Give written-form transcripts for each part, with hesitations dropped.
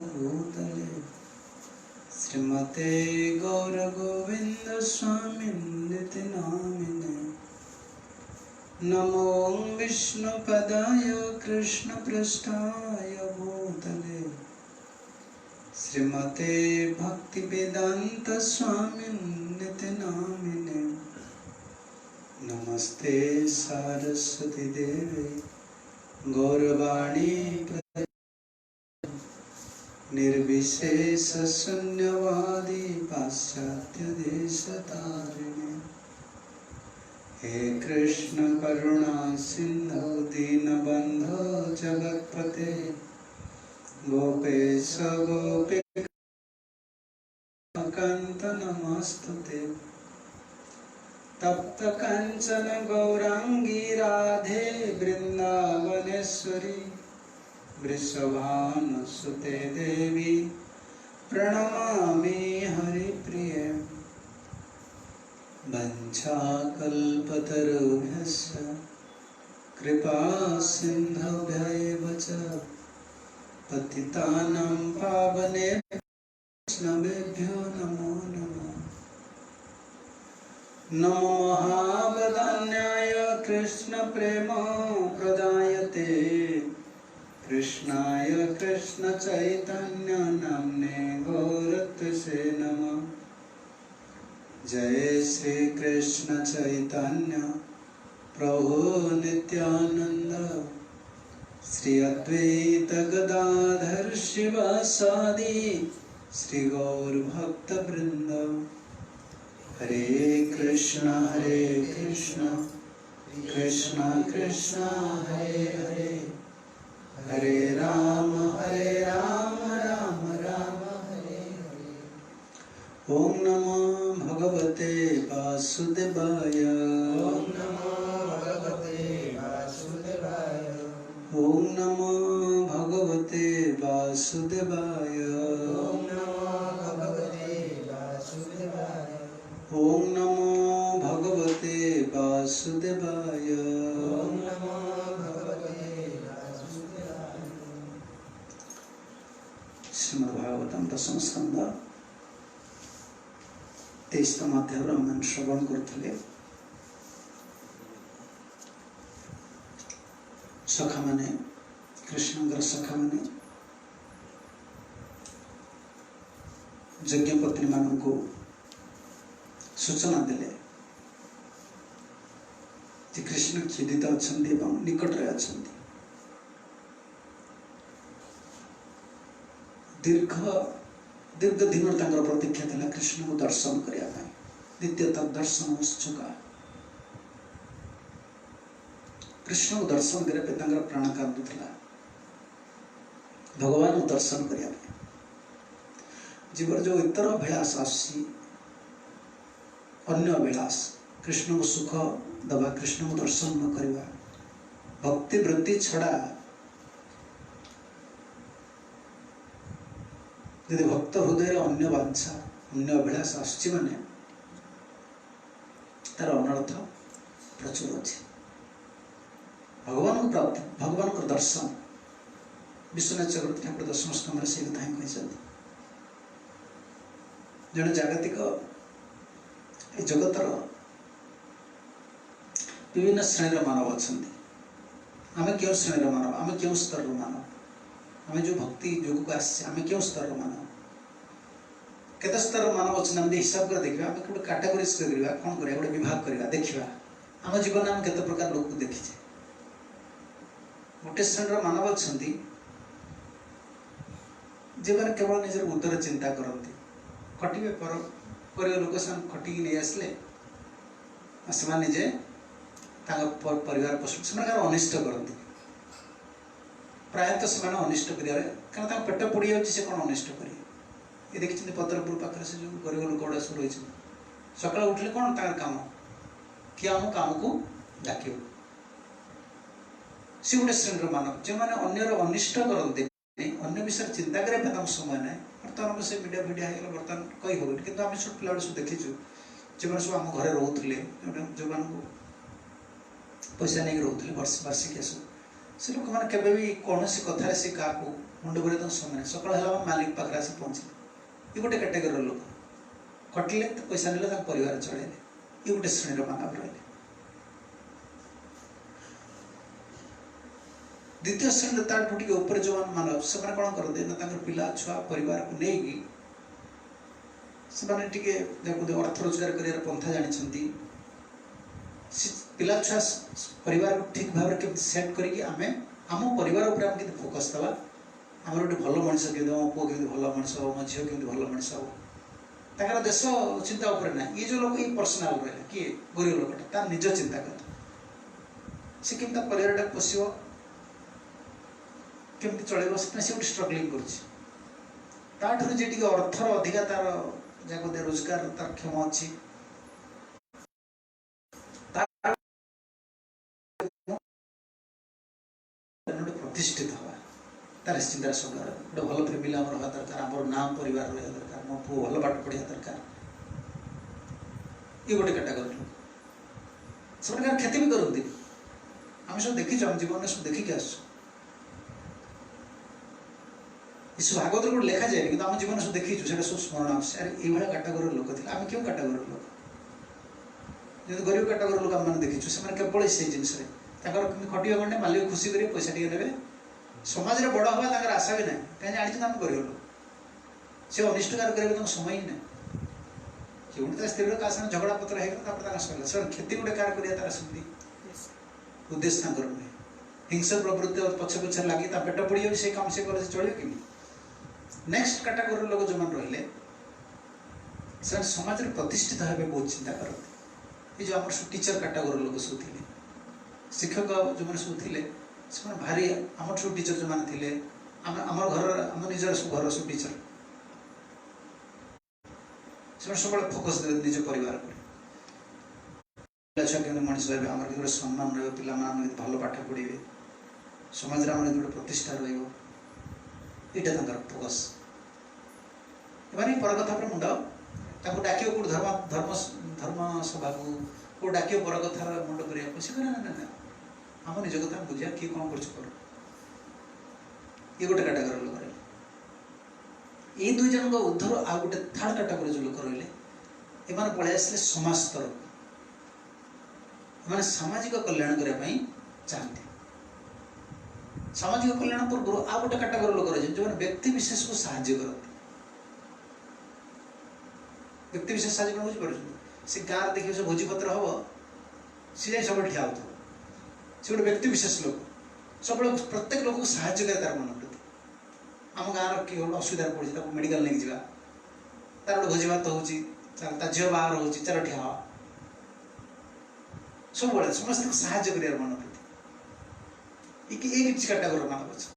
भूतले श्रीमते गौर गोविंद स्वामी नामिने नमो विष्णुपदाय कृष्ण पृष्ठाय भूतले श्रीमते भक्ति वेदांत स्वामी नामिने नमस्ते सरस्वती देवी गौरवाणी निर्विशेष शून्यवादी पाश्चात्य देशतारिणे हे कृष्ण करुणा सिंधु दीनबंधो जगत्पते गोपेश गोपिकान्त नमस्तुते तप्त कंचन गौरांगी राधे वृंदावनेश्वरी वृषभानुसुते देवी प्रणमामि हरिप्रिये वंशाकल्पतरुभ्यश्च कृपा सिन्धुभ्यैव च पतितानां पावनेभ्यो वैष्णवेभ्यो नमो नमः। नमो महावदान्याय कृष्ण प्रेम प्रदायते कृष्णाय कृष्ण चैतन्य नाम्ने गौरत्से नमः। जय श्री कृष्ण चैतन्य प्रभु नित्यानंद श्री अद्वैत गदाधर शिवासादि श्री गौर भक्त वृंद। हरे कृष्ण कृष्ण कृष्ण हरे हरे हरे राम राम राम हरे हरे। ओम नमो भगवते वासुदेवाय ओम नमो भगवते वासुदेवाय ओम नमो भगवते वासुदेवाय ओम नमो भगवते वासुदेवाय ओम नमो भगवते वासुदेवाय ओम नमो श्रीमद्भागवतम दशम स्कंद 23तम अध्याय आम श्रवण करथिले। सखा माने कृष्णଙ୍କର सखा माने यज्ञपत्नी माननको सूचना देले जे कृष्ण खिदित अछन्ति एवं निकटरे अछन्ति। दीर्घ दिन प्रतीक्षा था कृष्ण को दर्शन करने। द्वितीय दर्शन उत्सुक कृष्ण को दर्शन करने प्राण कांदुला भगवान को दर्शन करने। जीवर जो इतर अभिलाष आसी अन्य अभिलाष कृष्ण को सुख दबा कृष्ण को दर्शन न करवा भक्ति वृत्ति छड़ा यदि भक्त हृदय अन्य वांछा अन्य अभिलाष आसुची माने तार अनर्थ प्रचुर अच्छे। भगवान को प्राप्ति भगवान को दर्शन विश्वनाथ चक्रवर्ती ठाकुर दशम स्कंद से कथा ही कहते। जड़े जागतिक जगतर विभिन्न श्रेणी मानव अच्छा। आम क्यों श्रेणी मानव आम क्यों स्तर मानव आम जो भक्ति योग को आम क्यों स्तर मानव केते स्तर मानव अच्छे आम हिसाब कर देखा आम गोटे कैटेगोरीज करवा कौन करा गोटे विभाग करवा देखा आम जीवन आम केते प्रकार लोक देखीचे। गोटे श्रेणी मानव अच्छा जो मैंने केवल निजर उदर चिंता करती खटिबे पर लोक से खटिकी नहीं आसले से निजे परिवार पोषण से अनिष्ट करती प्रायतः से अनिष्ट कर पेट पोड़ी जाऊँगी से कौन अनिष्ट करेंगे। ये देखते पत्रपुर पाखे से जो गरीब लोक गुड़ा सब रही सकाल उठले कौन तार काम किए आम काम को डाक सी गोटे श्रेणी मानव जो मैंने अन्यर अनिष्ट करते अन्य विषय चिंता करने समय ना बर्तमान से मीडिया भिडिया हो बर्तमान कही हम कि आम छोट पिला सब देखीचु जो मैंने सब आम घर रोते जो पैसा नहीं रोते वार्षिक सब से लोक मैंने कौन कथा से क्या मुंड बुले तो समय सकाल मालिक पाखे आसी पहुँचे ये गोटे कैटेगोरी लोक खटिले तो पैसा नेले परिवार चलैले ये गोटे श्रेणी मानव रही द्वितीय श्रेणी ताठू टे ऊपर जो मानव से कौन करते ना पिला छुआ परिवार को लेकिन से अर्थ रोजगार कर पंथा जानी पिला छुआ परिवार को ठीक भाव में सेट करके आम परिवार उपर आम फोकस दवा आम गोटे भल मनीष के मो पुओ के भल मनीष हो मो झील के भल मनीष हो तार देश चिंता उपर ना ये जो लोग ये पर्सनाल रहा किए गरीब लोकटा निज चिंता कर सी केमी परिवार टाक पोष केमती चल से गोटे स्ट्रगलिंग कर जी अर्थर अधिका तार जहाँ रोजगार तार क्षम अच्छी प्रतिष्ठित हवा तार चिंता सब गोटे भल फैमिली आम रहा दरकार आम नाम परिवार रहा दरकार मो पु भल पाठ पढ़ा दरकार ये गोटे कैटेगोरी लोग सब क्षति भी करती आम सब देखी जीवन में सब देखिक आस भागवत गोटे लेखा जाए कि आम जीवन सब देखीचु से सब स्मरण आस ये कैटेगोरी लोक थे आम क्यों कैटेगोरी लोक जो गरीब कैटेगोरी लोक आम देखीचु से केवल से जिनस खटिया गंडे मालिक खुशी कर पैसा टे देवे समाज में बड़ हवा आशा भी ना कहीं जानी आम गरीब लोग से अनिष्टकार करेंगे समय ही ना कि गोटे स्त्री लोक साथ झगड़ा पत्र है सर क्षति गोटे कार कर उद्देश्य नुहे हिंसा प्रवृत्ति पछे पछे लगी पेट पड़ जाए से काम से कले चलो कि नेक्स्ट कैटेगोरी लोग जो रही समाज में प्रतिष्ठित भाव बहुत चिंता करते ये जो आम सब टीचर कैटेगोरी लोग सब थे शिक्षक जो मैंने सब थे से भारी आम सब टीचर जो मैंने थे आम घर आम निजर सब घर सब टीचर से सब फोकस दे निज परिवार छुआ के मनीष रहे आम गोटे सम्मान रही भल पाठ पढ़े समाज में गोटे प्रतिष्ठा रहा फोकस एमाने पर कथा पर मुंड डाक कौट धर्म धर्म सभा को डाक पर कथार मुंड करने ना आम निज कथा बुझा किए कौन कर ये गोटे कैटेगोरी लोक रहे ये दुई जन उद्धर आ गोटे थर्ड कैटेगोरी जो लोक रही एम पलि आसले समाज स्तर मैंने सामाजिक कल्याण करने चाहते सामाजिक कल्याण पूर्व आ गोटे कैटेगोरी लोक रही जो व्यक्ति विशेष को साहाय्य करते व्यक्ति विशेष साहाय्य बुझीपार से गाँव देखिए से भोजीपत्र हम सी जाए सब ठिया हो से गोटे व्यक्ति विशेष लोक सब प्रत्येक लोक को साहाय्य करे तार मन प्रति आम गाँव किए गोटे असुविधा पड़ी मेडिकल नहीं जावा तार गोटे भोजी भात हो झील बाहर हो चार ठिया हाँ सब समस्त साहाय्य कर मन प्रति ये किसी कैटेगोरी मानव अच्छे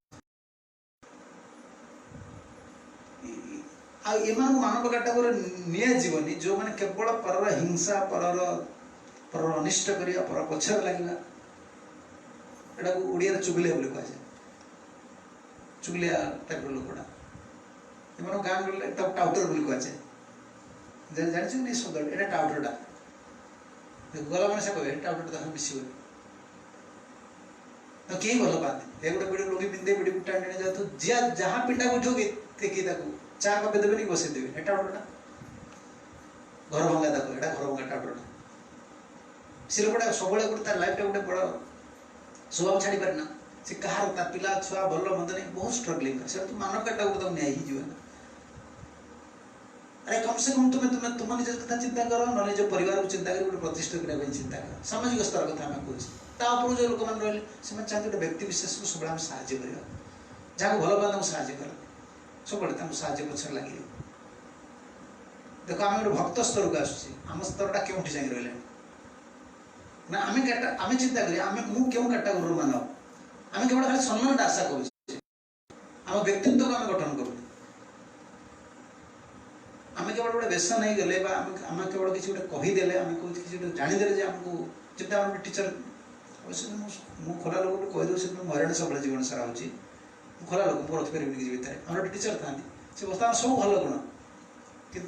मानव कैटेगोरी निजी जो मैंने केवल पर हिंसा पर अनिष्ट करा पर पछर लगे एटा को ओडिया चुगलिया बोली कहुए चुगलिया टाइप लोकटा एम गाँव गले टाउटर बोली कहुए जानी शब्द ये टाउटरटा गला मैंने से कहे टाउटर तो मिसी तो कहीं भल पाते ये गोटे वीडियो लुंगी पिंधे वीडियो टाणी जा तो जहाँ पिंडा को उठो देखिए चा कपे देवे कि बसई देवे टाउटरटा घर भंगा देखो यहाँ घर भंगा टाउटरटा से लोकटा सब गोटे तार लाइफ गोटे बड़ स्वभाव छाड़ी पारे ना से कहार ता पिला छुआ भल मंद नहीं बहुत स्ट्रगलिंग से तो मानव कैटेगोरी तक न्याय ही अरे कम से कम तुम्हें तुम निज कथा चिंता कर ना निज परिवार को चिंता कर गोटे प्रतिष्ठित करने चिंता कर सामाजिक स्तर कथा आम कहूँ जो लोक मैंने रही से चाहते गोटे व्यक्ति विशेष को सब साहाय्य करवा जहाँ भल पाए साहाय्य कर सब साहाय्य पछे लगे देख आम गोटे भक्त स्तर को आसूँ आम स्तरटा क्यों जाए रहा ना आम चिंता करें क्यों कैटेगोरी मानव आम केवल खाली सम्मान आशा करुचे आम व्यक्तित्व को आम गठन करूँ आम केवल गोटे बेस नहीं गले आम केवल किसी गोटे कहीदेले आम किसी जानीदे आमको जब आम टीचर मु खोला लोक कहीदे से हराण सब जीवन सारा हो खोला लोक मुझे रखी पारि किसी भितर आम गोटे टीचर था से बर्तमान सब भल गुण कि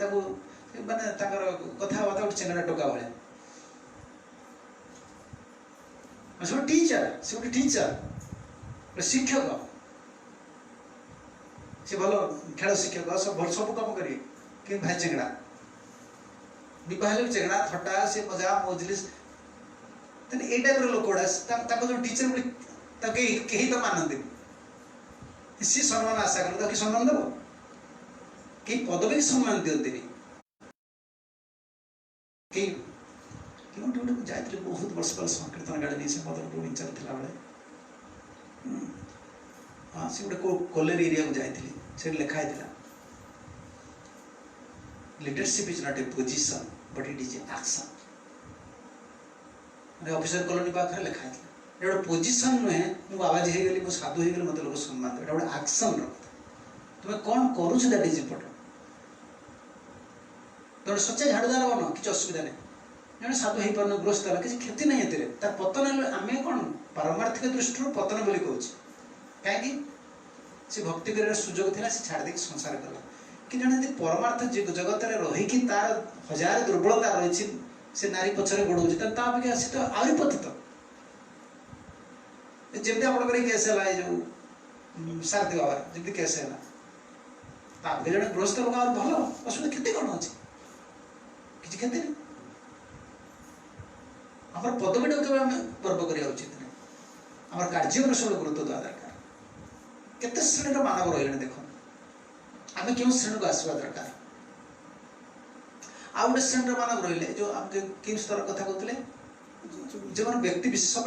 मानने कथबार्ता गोटे चेंगड़ा टोका भाया से गोटे टीचर गोटे शिक्षक से भल खेल शिक्षक सब कम करेंगे कि भाई चेंगड़ा विवाह भी चेंगड़ा थट्टा से मजा मजलिस ये टाइप लोक गुड़ा जो टीचर कहीं तो मानते सी सम्मान आशा कर कि सम्मान देव कई पदवी सम्मान दिखती गोटे जाइए बहुत वर्ष पर संकीर्तन गाड़ी नहीं मदनपुर इंचार्ज थी बेले हाँ से गोटे कॉलेज एरिया को जाइए से लिखाई leadership is not a position but it is a action मैंने ऑफिसर कॉलोनी पाखे लिखाई गोटे पोजिशन नुहे मु बाबाजी हो गली मो साधु हो गली मत लोग सम्मान दे गोटे एक्शन तुम्हें कौन करुच दैट इज इम्पोर्टेंट तो सच्चा झाड़ूदार बन किसी असुविधा नहीं जन साधु हो पार ग्रस्त है किसी क्षति नहीं ये तार पतन आम कौन पारमार्थिक दृष्टि पतन बोली कहूँ कहीं से भक्ति कर सुजोग था से छाड़ दे संसार कला कि जन यदि परमार्थ जगत में रहीकि तार हजार दुर्बलता रही से नारी पछरे गोड़े अपेक्षा सी तो आहरी पतित जमी आप केस है जो सारथी बाबा जमी केस है जन गृहस्थ लोक आ भल असुविधा क्षति कौन अच्छे किसी क्षति नहीं आम पदवीटा के गर्व करवा उचित नहीं आम कार्य में सब गुरुत्व देवा दरकार केते श्रेणी मानव रही देख आम क्यों श्रेणी को आसवा दरकार आ गए श्रेणी मानव रही जो आम कि स्तर कथा कहते जो मैंने व्यक्ति विशेष सब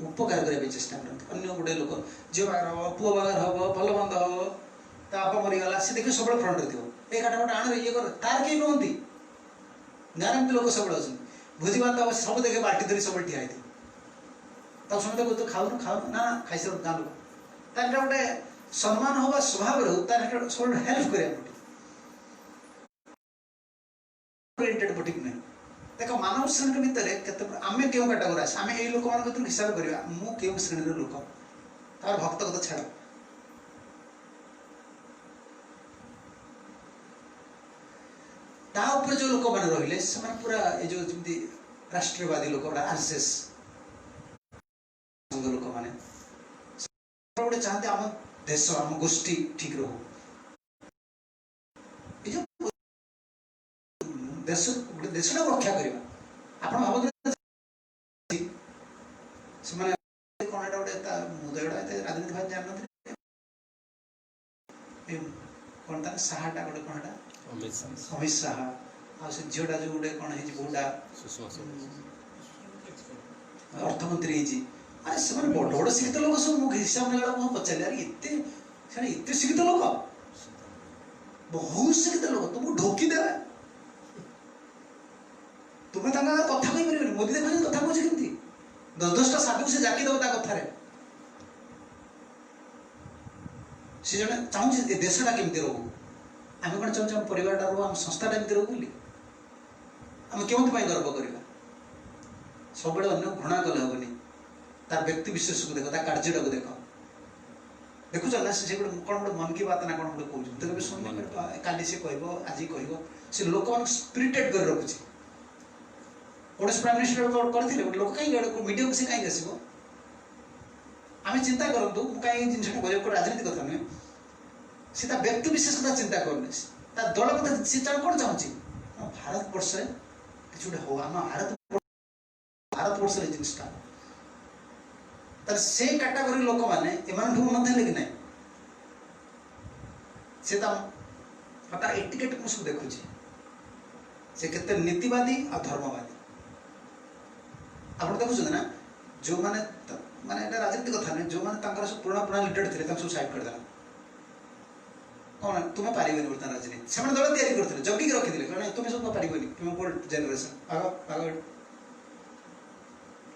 उपकार करने चेष्टा करते अन्य गोटे लोक झील बागर हम पुओ बागर हम भल बंद हम बापा मरीगला सी देखिए सब फ्रंट थो ये काटा आण ये कर तार कहीं नुहति गाँव लोक सब अच्छे भोजी भात सब देखे बाटी धरी सब ठिया तक समझते कहते खाऊ खाऊ ना खाई सब गाँव लोक तार गोटे सम्मान हवा स्वभाव रो तार सब हेल्प कर ठीक नहीं देख मानव श्रेणी भितर आम क्यों कैटेगोरी आस आम लोक मान हिसाब करवा मु क्यों श्रेणी लोक तार भक्त कथा छाड़ तापर जो लोक मैंने रही से पूरा ये जो जमी राष्ट्रीयवादी लोक आरएसएस लोक मैंने गोटे चाहते आम देश आम गोष्ठी ठीक रो देश गोटे देशटा रक्षा करवा आप भाव कौन एटा गोटे मुदयटा राजनीति भाई जान कौन तार साहाटा गोटे कौन अमित शाह आ झीटा जो गोटे कौन है बहुटा अर्थमंत्री अरे से बड़ बड़ शिक्षित लोक सब हिसाब ना पचारे अरे एत शिक्षित लोक बहुत शिक्षित लोक तुमको ढोकीदेवे तुम्हें कथा कही पार मोदी देखो कथा कहे कमी 10-10टा साधु से जाकी दब कथार सी जन चाहूँ देशटा केमती रो आम कौन चाहूँ आम परिवारटा रो आम संस्थाटा एमती रो बोली आम क्यों गर्व करवा सब अन्न घृणा कले हेनी तार व्यक्ति विशेष को देख कार्यटा को देख देखुच ना से कौन गोटे मन की बात ना कौन गोटे कहते शुणी काली से कह आज कह से लोक मान स्पिरिटेड कर रखुच्छे गोटे प्राइम मिनिस्टर करते लोक कहीं मीडिया को से कहीं आसो आम चिंता करूँ कहीं जिनसा राजनीति कथा नुहे सी व्यक्ति विशेष कथा चिंता करनी दल कथा सी कौन चाहूँगी भारत वर्ष कि गोटे हो आम भारत वर्ष जिनटा से कैटेगोरी लोक मैंने उन्नत है कि ना से तार एटिकेट को सब देखुची से केते नीतिवादी और धर्मवादी आप देखुं ना जो मैंने माने राजनीति कथा नहीं जो मैंने सब पुराना पुराना लीडर थे सब साइड करदेला कौन तुम्हें पारे बर्तमान राजनीति से दल तैयारी करते जगिक रखी कहना तुम्हें सब पारे तुम ओल्ड जेनेरेशन आग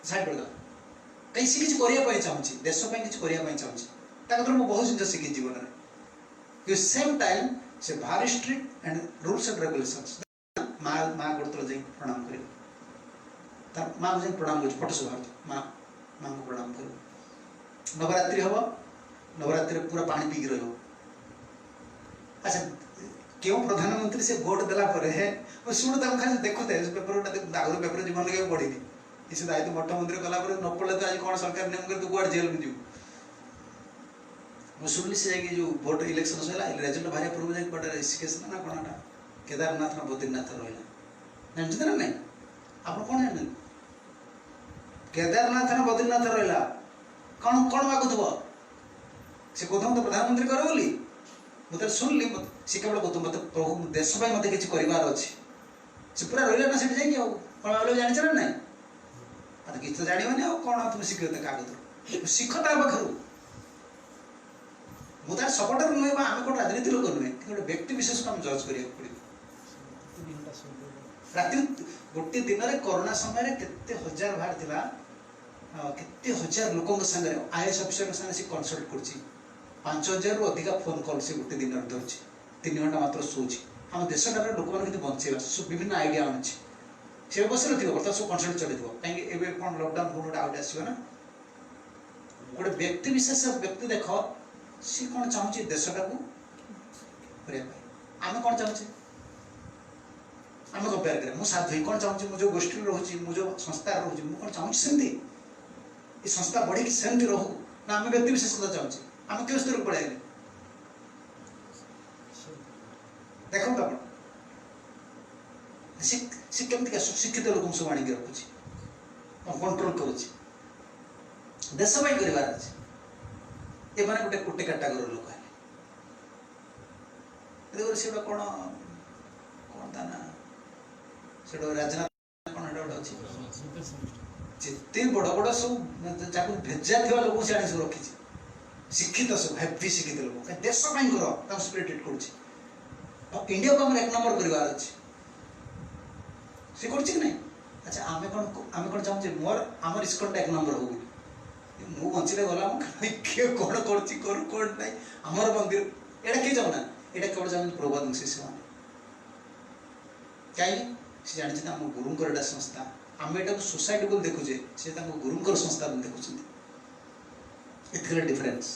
साइड करदेला कहीं सी किसी करने चाहूँगी देशपाई किसी करने चाहूँगी मुझे बहुत जिन शिखी जीवन में सेम टाइम से भारी strict and rules and regulations माँ माँ गोड़ जा प्रणाम कर माँ को जाए प्रणाम कर फटो सब माँ माँ को प्रणाम कर नवरात्रि हम नवरात्रि पूरा पानी पीक रही अच्छा क्यों प्रधानमंत्री से भोट देला शुणु खाली देखुते पेपर आगे पेपर जीवन लगे पढ़ी किसी दायित्व मठ मंदिर कला न पड़े तो आज कौन सरकार नियम कर तू कौन जेल में जीव शुणिली से जाकि जो भोट इलेक्शन सैला रेजल्ट बाहर पूर्व जाकि पड़े ऋषिकेश ना कौन केदारनाथ ना बद्रीनाथ रहा जानते ना नहीं आप कौन जान केदारनाथ ना बद्रीनाथ रहा कौन कौन मागुव से कहते मत प्रधानमंत्री कर बोली मुझे शुणिली सी केवल कहते मत प्रभु देश मत किसी करार अच्छे से पूरा रहा ना सीट जाकि कौन बोले जानी ना ना तो किसी तो जानवानी कौन तुम शिख क्या शिख ता पाखु मुझे सपोर्टर नुहे आम कौन राजनीति लोक नुहे कि व्यक्ति विशेष को आम जज करा पड़ो राति गोटे दिन में कोरोना समय केते हजार बाहर थिला केते हजार लोकों संगे आईएएस ऑफिसर संगे से कंसल्ट करछि 5000 रु अधिक फोन कॉल से गोटे दिन धरछि 3 घंटा मात्र सोछि हम देशटार लोक मैंने बंचेगा सब विभिन्न आइडिया आनुछि से बस रही बर्तमान सब कंसल्ट चलती कहीं एवं कौन लकडाउन फोन आउट आसो ना गोटे व्यक्ति विशेष व्यक्ति देख सी कौन चाहूँ देशटा को आम कौन चाहूँ आम कंपेयर करें मुझे साधु कौन चाहूँ मुझे गोष्ठी रोचे मुझे संस्था रोचे मुझे कौन चाहूँ सेमती ये संस्था बढ़ी सेमती रहू ना आम व्यक्ति विशेष कथा चाहूँ आम क्यों स्तर पड़े देखो आप केमती शिक्षित लोक सब आनिक रखुची कंट्रोल करुच्ची देश कर ये गोटे कोटे कैटागोरी लोक है से कौन कौन ता ना से राजनाथ कौन गोटे अच्छे जिते बड़ बड़ सब जहाँ भेजा थी लोग से सब रखी शिक्षित सब हेवी शिक्षित लोग देश कर स्पिरिटेड कर इंडिया को आम 1 नंबर करार अच्छे से नहीं अच्छा आम कौन चाहूँ मोर आम इस्कन 1 नंबर हो मु बंचले गला किए कौन कर ना आमर मंदिर एटा किए चाहूना ये केवल चाहते प्रभात मिश्र से कहीं जानी आम गुरुंकर संस्था आम यहाँ सोसाइटी को देखुचे से गुरुंकर संस्था देखुं ये डिफरेन्स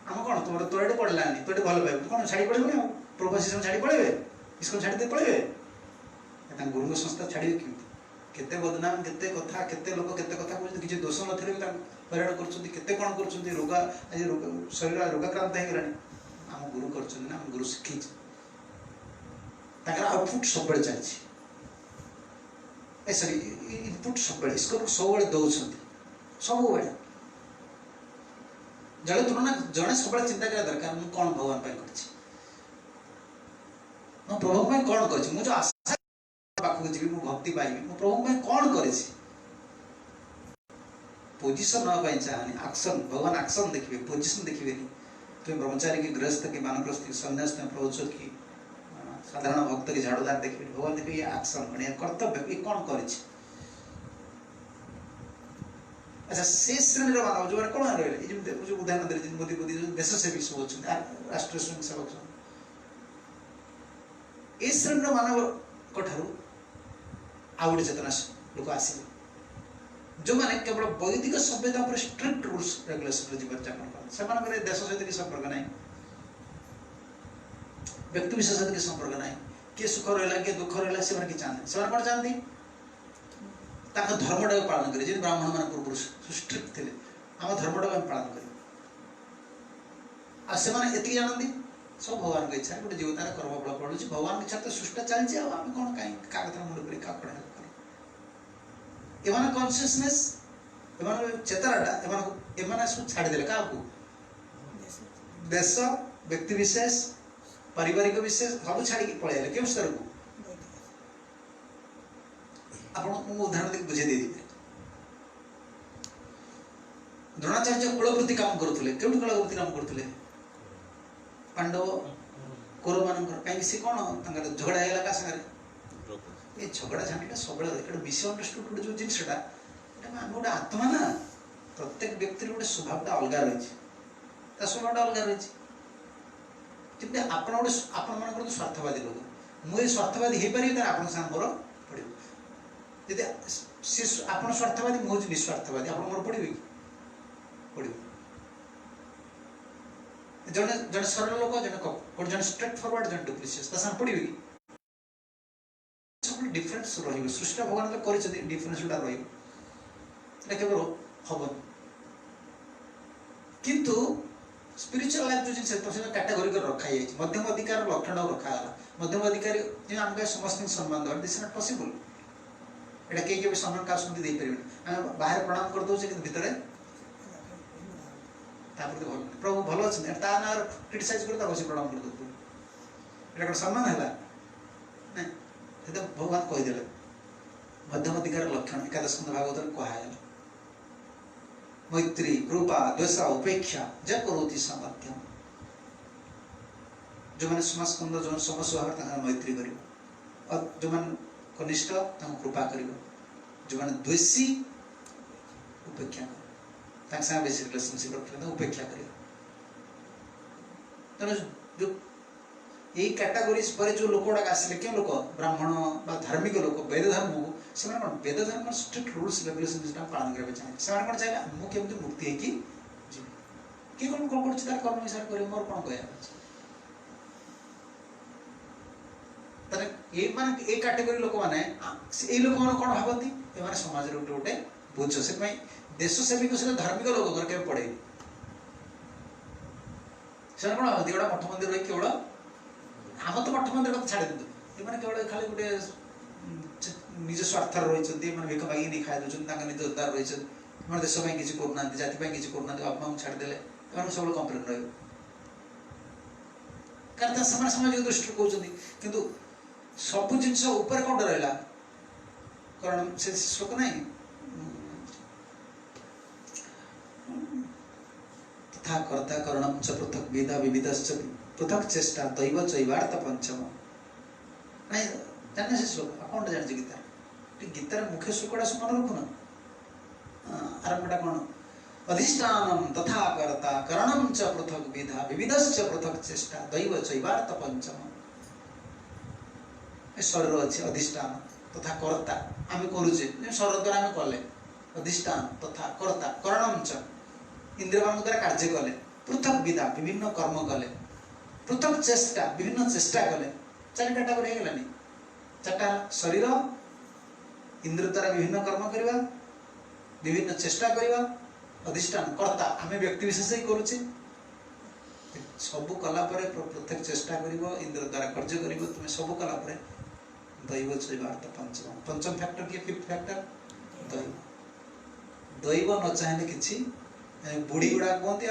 आम कौन तुम तो ये पढ़लानी तो ये भल पाए कौन छाड़ी पड़े प्रभा शिशु छाड़ी पड़े इस्कन छाड़ी दे पड़े गुरुंग संस्था छाड़े केते बदनाम केते कथा केते लोक केते कथा कहते किसी दोष नथिले भी हईराण करते कौन कर रोगा आज शरीर रोगाक्रांत हो गलानी आम गुरु कर आम गुरु शिखी आउटपुट सब चलती सरी इनपुट सब इसको सब दौरान सब जड़े तुलना जड़े सब चिंता करा दरकार मुझे कौन भगवान कर प्रभु कौन कर आशा पाखक जी भक्ति पाइबी मो प्रभु कौन कर पोजिशन नापी चाहनी एक्शन भगवान एक्शन देखिए पोजिशन देखिए तुम ब्रह्मचारी की गृहस्थ की मानग्रस्त की सन्यास प्रवचक की साधारण भक्त की झाड़ूदार देखिए भगवान देखिए ये एक्शन कर्तव्य ये कौन कर अच्छा से श्रेणी मानव जो कौन रही जो उदाहरण दे मोदी मोदी देश सेवी सब अच्छा राष्ट्रीय स्वयं सेवक ये श्रेणी मानव आउ गोटे चेतना लोक आसवे जो मैंने केवल वैदिक सभ्यता पर स्ट्रिक्ट रूल्स रेगुलेशन जीवन यापन करते से देश सहित किसी संपर्क ना व्यक्ति विशेष सहित किसी संपर्क ना किए सुख रहा किए दुख रहा से कि चाहते से कौन चाहती धर्मटा को पालन करें जब ब्राह्मण मान पूर्व स्ट्रिक्ट थे आम धर्मटा पालन करें आती जानती सब भगवान की इच्छा गोटे जीव तार कर्म फल पड़ू भगवान की इच्छा तो सृष्टि चलती आम कौन कहीं क्या कथा मुंड कर क्या एमान कॉन्शियसनेस एमान चेतनाटा एमान सब छाड़देले क्या देश व्यक्ति विशेष पारिवारिक विशेष सब छाड़ी पलैले क्यों स्तर को आप उदाहरण देख बुझे दे द्रोणाचार्य कुलवृत्ति काम करुले क्यों कुलवृत्ति काम करुले पांडव कौरव मान कहीं कौन झगड़ा है क्या सागर ये झगड़ा झांटा सब मिस अंडरस्टूड गोटे जो जिनसा आम गोटे आत्मा ना प्रत्येक व्यक्ति गोटे स्वभावटा अलग रही स्वभावटा अलग रही जब आप गोटे स्वार्थवादी लोक मुझे स्वार्थवादी हो पारि आप मोर पड़ो जब आप स्वार्थवादी मुझे निस्वार्थवादी आप मोर पड़े कि पड़ो जड़े जड़े सरल लोक जड़े जड़े स्ट्रेट फॉरवर्ड जड़े डुप्लिसियस ता पड़े कि सब डिफरेंस रही सृष्टि भगवान तो कर डिफरेंस गुटा रही केवल हम किंतु स्पिरिचुअल लाइफ जो जिन से कैटेगोरी कर रखा है मध्यम अधिकार लक्षण रखा है मध्यम अधिकारी जो आम समस्त सम्मान देवा दिस नॉट पॉसिबल एटा के सम्मान का सुनती दे परिबे बाहर प्रणाम कर दो कि भीतर प्रभु भल अच्छे ता ना क्रिटिसाइज कर प्रणाम कर दो एटा सम्मान है नहीं भगवान कहीदे मध्यम अधिकार लक्षण एकादश स्कंद भागवत कहा मैत्री कृपा द्वेष उपेक्षा जब करोति सामर्थ्यम जो मैंने समाज स्कंद जो समस्या मैत्री कर जो मैंने कनिष्ठ कृपा कर जो मैंने द्वेषी उपेक्षा कर बेस रिलेशनशिप रखते उपेक्षा कर तेना जो यही कैटेगोरीज पर जो लोक गुड़ाक आसिले क्यों लोक ब्राह्मण धार्मिक लोक वेद धर्म को से वेद धर्म स्ट्रिक्ट रूल्स रेगुलेशन पालन करने चाहिए से कौन चाहिए मुझे मुक्ति है कि कौन कौन कर कर्म हिसाब कर मोर कौन कह ये कैटेगोरी लोक मैंने लोक मैंने कौन भावती ये समाज गोटे गोटे बोझ से देश सेवी को धार्मिक लोक के पड़े से कौन भावती गोटा मठ मंदिर रही केवल आम तो मठ मंदिर को छाड़ दिंतु ये केवल खाली गोटे निज स्वार्थ रही भिक मागिक नहीं खाई दूसरे निज उद्धार रही देश किसी करना जाति किसी करना बापा छाड़देले सब कंप्लेन रही कारण सामाजिक दृष्टि कहते किंतु सब जिन कौन रहा कारण से श्लोक नहीं तथा कर्ता करणम च पृथक विधा विविधश्च पृथक चेष्टा दैव चैवार्थ पंचम नहीं जानना से श्लोक कौन जान गीता गीतार मुख्य श्लोकटा मन रखुन आरंभटा कौन अधिष्ठानम तथा कर्ता करणम च पृथक विधा विविधश्च पृथक चेष्टा दैव चैवार्थ पंचम शरीर अच्छे अधिष्ठान तथा कर्ता आम करुचे शरीर द्वारा आम कले अधिष्ठान तथा कर्ता करणम च इंद्रिय मान द्वारा कार्य कले पृथक विधा विभिन्न कर्म कले पृथक चेष्टा विभिन्न चेष्टा कले चार कैटेगोरी हो गलानी चार्टा शरीर इंद्रिय द्वारा विभिन्न कर्म करवा विभिन्न चेष्टा करवा अधिष्ठान कर्ता आम व्यक्ति विशेष ही करुचे सब कला प्रत्येक चेष्टा कर इंद्र द्वारा कार्य कर तुम्हें सब कला दैव चैवार्थ पंचम पंचम फैक्टर किए फिफ्थ फैक्टर दैव दैव न चाहिए किसी बुढ़ी गुड़ा कहते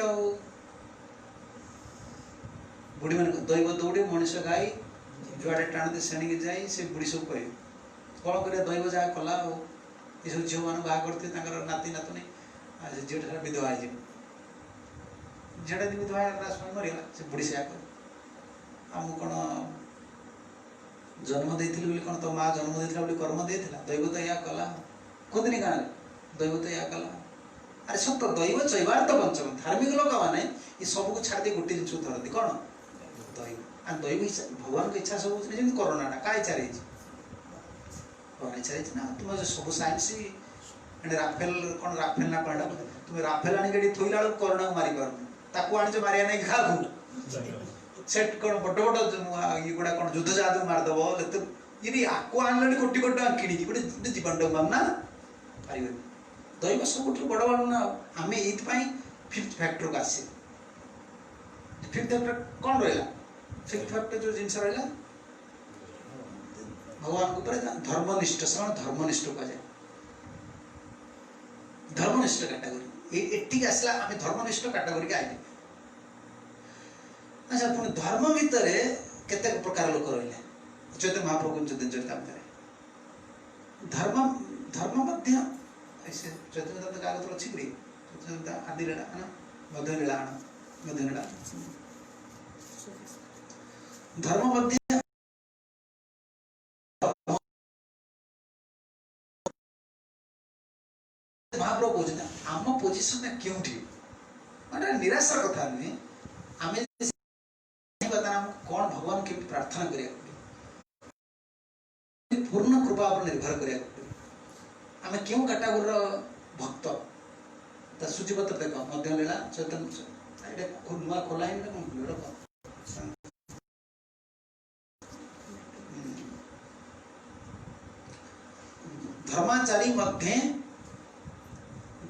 बुढ़ी मान दैव दौड़े मनीष गाई जुआड़े टाणते सेणिक जाए से बुढ़ी सब कह कौन कर दैव जहाँ कला ये सब झील मान बाहा करते नाती नातुनी झीटा विधवा हो झीटा विधवा स्वामी मरीगला से बुढ़ी से आम कौन जन्म देती कौन तो माँ जन्म देती कर्म देता दैव तो या कला कहते गाँव में दैव तो या कला अरे सत दैव चैवार्थ पंचम धार्मिक लोक मैंने ये सब को छाड़ गोटे जिन धरती कौन दैव आ दैव भगवान की इच्छा सब जमी करोना क्या इच्छा रही भगवान इच्छा रही ना तुम सब साइंस राफेल कौन राफेल ना कौन तुम राफेल आनी थोला बेलू करोना को मारी पार आनी मारिया नहीं क्या सेट कौन बड़ बड़ ये गुड़ा कौन युद्ध जहाज मारदेव ये आपको आने कोटी कोटी टाँग कि गोटे जीवन टाँग मारना पारे दैव सब बड़ बड़ ना आम ये फिफ्थ फैक्टर को आसे फिफ्थ फैक्टर कौन रहा फिफ्थ फैक्टर जो जिन रहा भगवान को धर्मनिष्ठ से धर्मनिष्ठ कहुए धर्मनिष्ठ कैटेगोरी ये आसला आम धर्मनिष्ठ कैटेगोरी के आइले अच्छा पुणी धर्म भितर केते प्रकार लोक रहिले चैतन्य महाप्रभु चरितामृत धर्म धर्म मध्य ऐसे चैतन्य कागज अच्छी कि चैतन्य आदि लीला है ना मध्य लीला मध्य लीला धर्म मध्य महाप्रभु कहते आम पोजिशन क्योंठी माने निराशा कथा नुहे आम कौन भगवान के प्रार्थना करिया पूर्ण कृपा पर निर्भर करिया आम क्यों कैटेगोरी भक्त सूचीपत्र देख मध्य लीला चैतन्य नुआ खोला धर्माचारी मध्य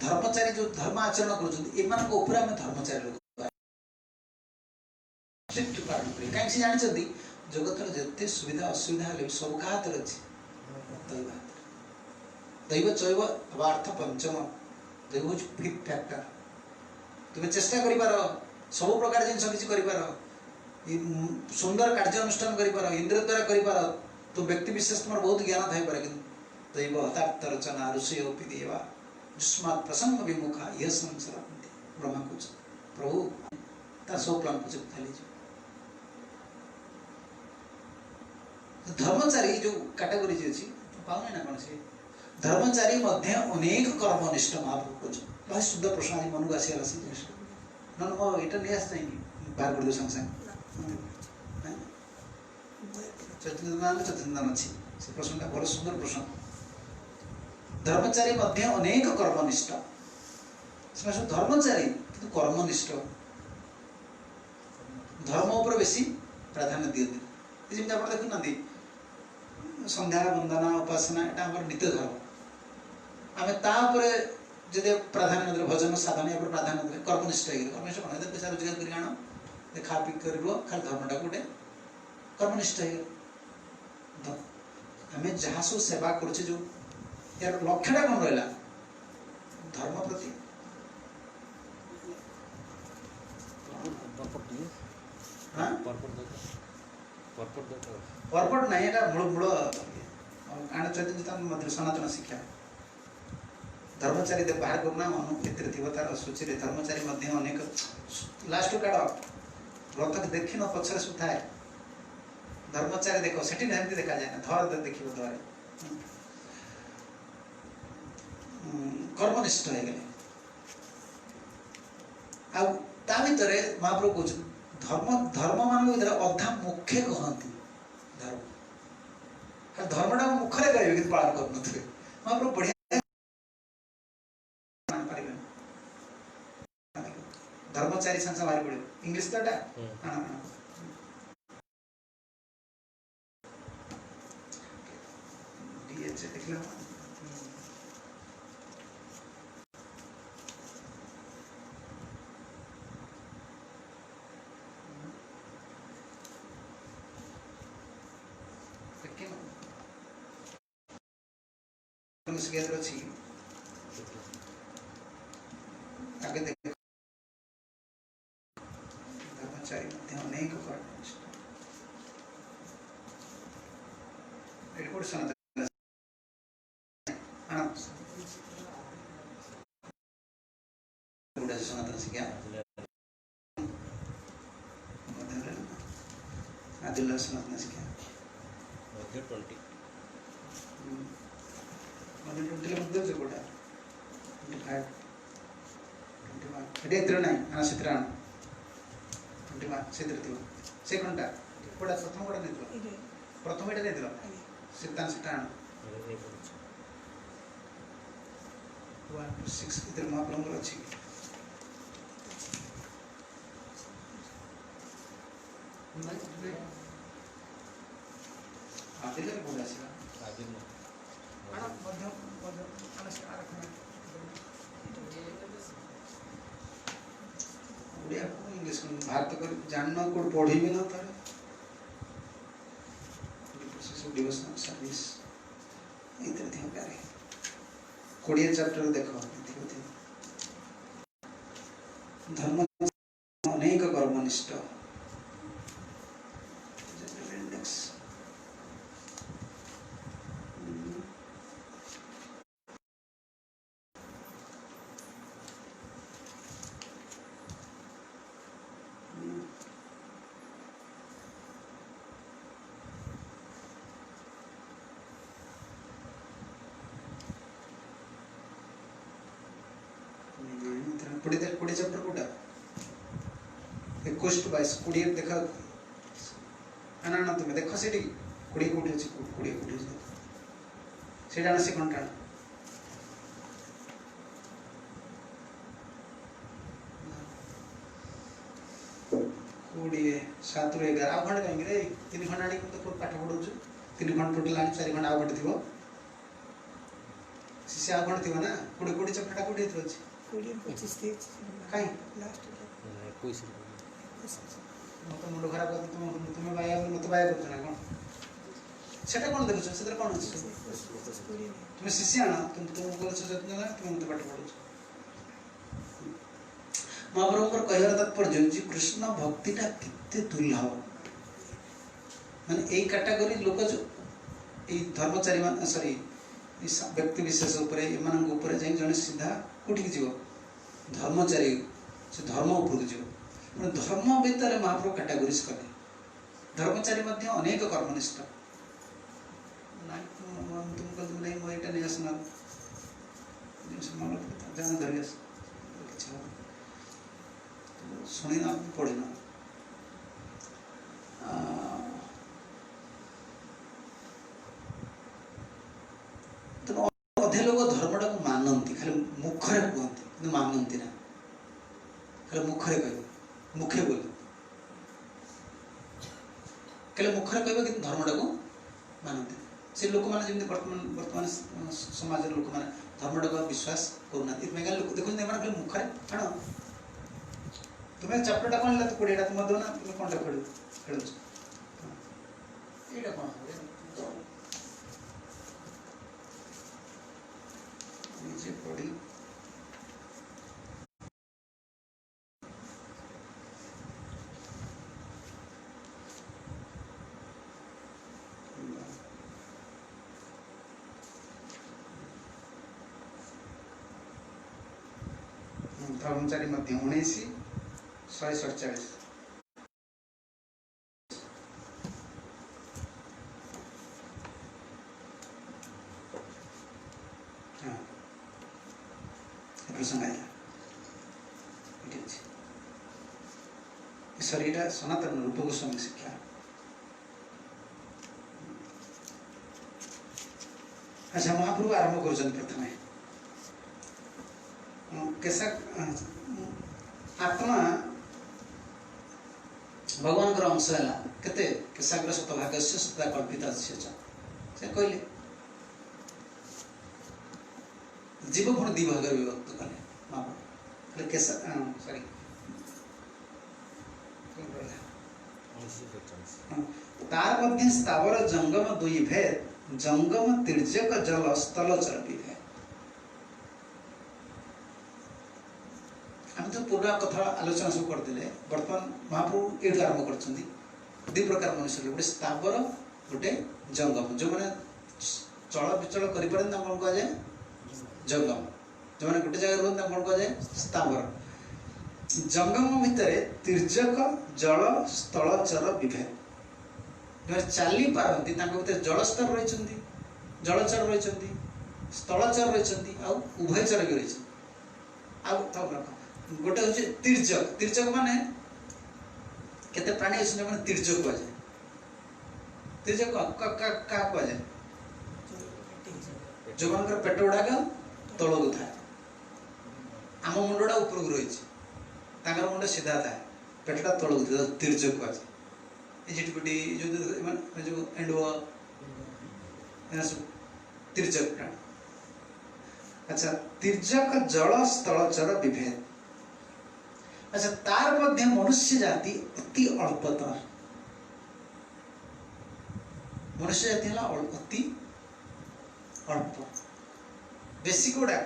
धर्मचारी जो धर्म आचरण कर धर्मचारी लोग पालन करें कहीं जानते जगत जिते सुविधा असुविधा हेल्ले सब क्या हाथ अच्छे दैव हाथ दैव चैव अवार्थ पंचम दैव हूँ फिफ्थ फैक्टर तुम्हें चेष्टा कर सब प्रकार जिन कर सुंदर कार्यानुष्ठान कर इंद्र द्वारा कर तो व्यक्ति विशेष तुम बहुत ज्ञान थी पारे कि दैव हतार्थ रचना ऋषि देवा जुष्मा प्रसंग विमुखा यह संसार ब्रह्मा को प्रभु तार सब प्लान को चली धर्मचारी जो कैटेगरी अच्छी पाऊना ना कौन से धर्मचारी अनेक कर्मनिष्ठ महाप्रभु को भाई शुद्ध प्रश्न आज मन को आसगला से जिस ना ना यहाँ नहीं आस बाहर कर संगे संगे चैतन्य अच्छी से प्रश्न बहुत सुंदर प्रश्न धर्मचारी अनेक कर्मनिष्ठ सब धर्मचारी कि कर्मनिष्ठ धर्म उपर बेसी प्राधान्य दिखती जमी आप देखुना संध्या वंदना उपासना यहाँ नित्य धर्म आम तापर जब प्राधान्य दे भजन साधन या प्राधान्य दे कर्मनिष्ठ कर्मनिष्ठ कौन पैसा रोजगार कर आण खा पी कर खाली धर्मटा गोटे कर्मनिष्ठ आम जहाँ सब सेवा करुचे जो यार लक्ष्यटा कौन रहा धर्म प्रति पर्पट नहीं है मूल मूल आण चैतन्य सनातन शिक्षा धर्मचारी बाहर करना अनुक्षेत्र थी तार सूची धर्मचारी अनेक लास्ट काड़ व्रत देखी न पचर सब थाए धर्मचारी देख से देखा जाए धर देख धर कर्मनिष्ठ हो गले आ भितर महाप्रभु कह धर्म धर्म मान भर अधा मुखे कहती धर्म धर्मटा मुखरे कहे कि पालन कर महाप्रभु बढ़िया धर्मचारी संसार बाहर पड़े इंग्लिश तो देखला अच्छी आगे देख धर्मचारी अनेक सनातन शिक्षा आदिल सनातन शिक्षा 20 मध्य से कोटा 25 21 एटे नहीं आना सित्र आना 21 सित्र थियो सेकंड टा कोटा प्रथम कोटा नहीं प्रथम एटा नहीं सिद्धांत सित्र आना 1 to 6 इधर महाप्रभु अच्छी आदिल के बोला सी आदिल आना मध्य आना से आरखना ओडिया को इंग्लिश को भारत कर जानना को पढ़ी भी ना तारे प्रोसेस ऑफ डिवोशनल सर्विस इधर थे प्यारे कोडिया चैप्टर देखो धर्म अनेक कर्मनिष्ठ कोड़े चैप्टर कोटा 21 to 22 कोड़े देखा आना ना तुम्हें देखो सेठी कोड़े कोड़े अच्छी कोड़े कोड़े सेटा ना सेकंड टाइम कोड़े 7 ରୁ 11 आ खंड कहीं रे 3 खंड आड़ी को पाठ पढौ 3 खंड टोटल आनी 4 खंड आ पटे थिबो ଶିଷ୍ୟ ଆଉ କ'ଣ ଥିବ ନା 20 ଚପଟା କୋଉଠି ଏଥିରେ ଅଛି 20-25 ଦେଇଛି କାଇଁ ଲାଷ୍ଟ 21 ମୋତେ ମୁଣ୍ଡ ଖରାପ କରି ତୁମେ ବାୟା ମୋତେ ବାୟା କରୁଛ ନା କ'ଣ ସେଟା କ'ଣ ଦେଖୁଛ ସେଥିରେ କ'ଣ ଅଛି ତୁମେ ଶିଷ୍ୟ ଆଣ ତୁମକୁ କରୁଛ ଯତ୍ନ ନା ତୁମେ ମୋତେ ପାଠ ପଢ଼ୁଛ। ମହାପ୍ରଭୁଙ୍କର କହିବାର ତାତ୍ପର୍ଯ୍ୟ ହେଉଛି କୃଷ୍ଣ ଭକ୍ତିଟା କେତେ ଦୁର୍ଲଭ। ମାନେ ଏଇ କାଟାଗୋରୀ ଲୋକ ଯୋଉ ଏଇ ଧର୍ମଚାରୀ ମାନେ ସରି ବ୍ୟକ୍ତି ବିଶେଷ ଉପରେ ଏମାନଙ୍କ ଉପରେ ଯାଇ ଜଣେ ସିଧା କୋଉଠିକି ଯିବ ଧର୍ମଚାରୀ ସେ ଧର୍ମ ଉପରକୁ ଯିବ। ମାନେ ଧର୍ମ ଭିତରେ ମହାପ୍ରଭୁ କାଟାଗୋରିଜ କଲେ ଧର୍ମଚାରୀ ମଧ୍ୟ ଅନେକ କର୍ମନିଷ୍ଠ ନାଇଁ ତୁମ କହିଲି ନାଇଁ ମୁଁ ଏଇଟା ନେଇ ଆସୁନା ଜିନିଷ ମନେ ଜାଣ ଧରି ଆସ କିଛି ହବ ଶୁଣିନା ପଢ଼ିନା ଅଧେ ଲୋକ ଧର୍ମଟାକୁ ମାନନ୍ତି ଖାଲି ମୁଖରେ କୁହନ୍ତି କିନ୍ତୁ ମାନନ୍ତି ନା ଖାଲି ମୁଖରେ କହିବେ ମୁଖେ ବୋଲି ଖାଲି ମୁଖରେ କହିବେ କିନ୍ତୁ ଧର୍ମଟାକୁ ମାନନ୍ତି। ସେ ଲୋକମାନେ ଯେମିତି ବର୍ତ୍ତମାନ ସମାଜର ଲୋକମାନେ ଧର୍ମଟାକୁ ବିଶ୍ୱାସ କରୁନାହାନ୍ତି ମେଗା ଲୋକ ଦେଖୁଛନ୍ତି ଏମାନେ ଖାଲି ମୁଖରେ ଆଣ ତୁମେ ଚାପ୍ଟରଟା କ'ଣ ହେଲା ତୁ କୋଡ଼ିଏଟା ତୁମ ଦେଉନା ତୁମେ କ'ଣଟା ଖେଳୁଛ ଏଇଟା କ'ଣ ନିଜେ ପଢ଼ି ଧର୍ମଚାରୀ ମଧ୍ୟ 19:147 ଶରୀର ସନାତନ ରୂପ ଗୋସ୍ୱାମୀ ଶିକ୍ଷା। ଆଚ୍ଛା ମହାପ୍ରଭୁ ଆରମ୍ଭ କରୁଛନ୍ତି ପ୍ରଥମେ କେଶା ଆତ୍ମା ଭଗବାନଙ୍କର ଅଂଶ ହେଲା କେତେ କେଶାଗ୍ର ଶତଭାଗସ୍ୟ ସଦା କଳ୍ପିତ ଅଛି ସେ କହିଲେ ଜୀବ ପୁଣି ଦି ଭାଗରେ ବିଭକ୍ତ କଲେ ମହାପ୍ରଭୁ କେଶା ସରି तार मध्य स्थावर जंगम दुई भेद जंगम तिर्यक जल स्थल चल विभेद। हम तो पूरा कथा आलोचना सब करते बर्तमान महाप्रभु ये आरंभ कर दु प्रकार मनुष्य गोटे स्थावर गोटे जंगम जो मैंने चल विचल कर कौन कह जाए जंगम जो मैंने गोटे जगह रुहत कौन कह जाए स्थावर जंगम भितर तिर्यक जल स्थल चर विभेद जो चली पारती भर जलस्तर रही जलचर रही स्थलचर रही उभयचर भी रही गोटे हूँ तिर्यक तिर्यक माने केते प्राणी अच्छे मैंने तिर्यक कह जाए तिर्यक क्या कह जाए जो मान पेट गुड़ाक तलू थाए आम मुंडा उपरक रही मुंड सीधा थाए पेटा तलू तिर्यक कह जाए झिटपिटी जो एंडुआ सब तिर्यक प्राणी। अच्छा तिर्यक जल स्थलचर विभेद। अच्छा तार मध्य मनुष्य जाति अति अल्पतर मनुष्य जाति है अति अल्प बेसी गुड़ा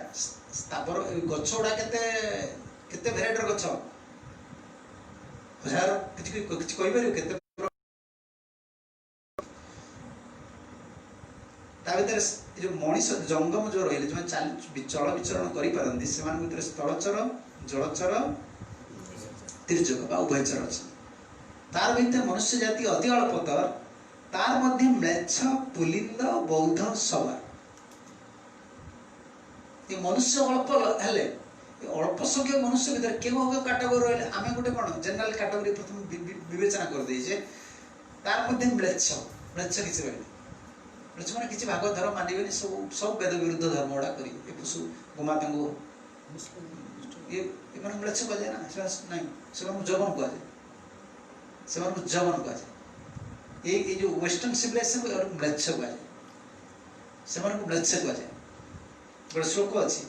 स्थावर गछ गुड़ा केते भेराइटर गछ हजार किछि कहि परियो केते भर जो मनीष जंगम जो रही जो चल विचरण कर स्थलचर जलचर तिर्यक उभयचर अच्छे तार भर मनुष्य जाति अति अल्पतर तार मध्य म्लेच्छ पुलिंद बौद्ध सवार ये मनुष्य अल्प हेले अल्प संख्यक मनुष्य भर क्यों कैटेगोरी रही आम गोटे कौन जेनेल कैटेगोरी प्रथम विवेचना कर देचे तार मध्य म्लेच्छ म्लेच्छ किसी रही मैंने किसी भाग धर्म मानवे सब सब वेद विरुद्ध धर्म गुड़ा कर पशु गोमाता ये म्लेच्छ कह जाए ना नहीं से जगन कह जाए से जगन कह जाए ये जो वेस्टर्न सिविलाइजेशन म्लेच्छ कह जाए से म्लेच्छ कह जाए गोटे श्लोक अच्छी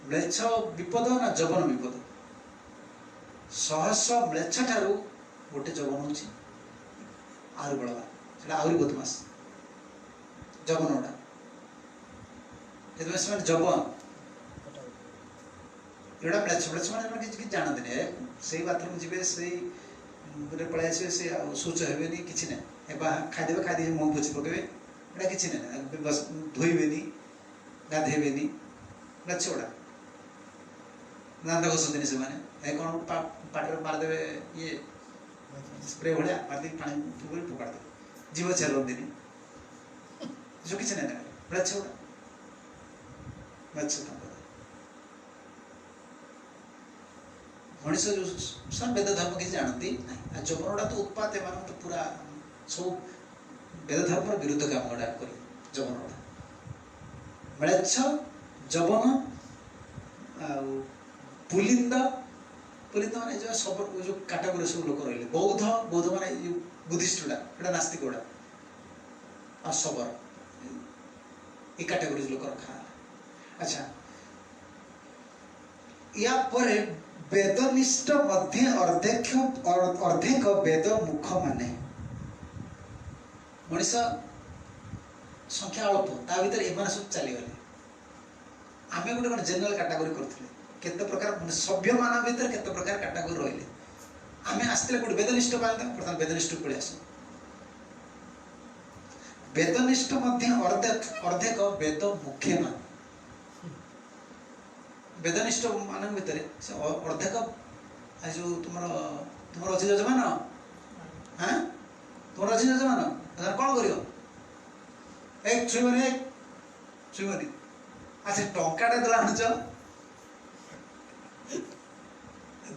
म्लेच्छ विपद ना जवन विपद सहस्र म्लेच्छ ठारू गोटे जवन हूँ आहरी बड़वा से आहरी बदमाश जवन गुड़ा से जवन एटा म्लेच्छ म्लेच्छ मैंने किसी जानते से बाथरूम जी से पलि आसवे से शौच हे कि ना खाईदे खाईदे मुँह पोछि पकेबे एटा कि ना बस धोबे गाधेबे म्लेच्छ गुड़ा दांत घसती से मैंने कौन पाटे मारदे ये स्प्रे भाया मारदे पानी फोपाड़ दे जीव चलती जो कि ना म्लेच्छ गुड़ा म्लेच्छ मनीष जो सब वेद धर्म किसी जानती ना जवन गुड़ा तो उत्पात एम तो पूरा सब वेद धर्म विरुद्ध काम गुड़ा कर जवन गुड़ा म्लेच्छ जवन पुलिंद पुलिंद माने जो सब जो कैटेगरी सब लोक रही बौद्ध बौद्ध माने बुद्धिस्ट गुड़ा नास्तिक गुड़ा और सबर ये कैटेगरी लोक रखा। अच्छा या परे वेदनिष्ठ मध्य अर्धेक वेद मुख माने मनीष संख्या अल्प ता भीतर एम सब चलीगले आम गोटे जेनराल कैटेगरी करते केते प्रकार सभ्य मान भीतर केते प्रकार कैटेगरी रही आम आसते गोटे वेदनिष्ठ बांध बर्तमान वेदनिष्ठ पलि आस वेदनिष्ठ अर्धेक वेद मुख्य मान वेदनिष्ठ मान भितर से अर्धेक जो तुम अच्छे जजमान हाँ तुम अच्छे जजमान कौन कर छुईबनी अच्छा टाटा तो आणुच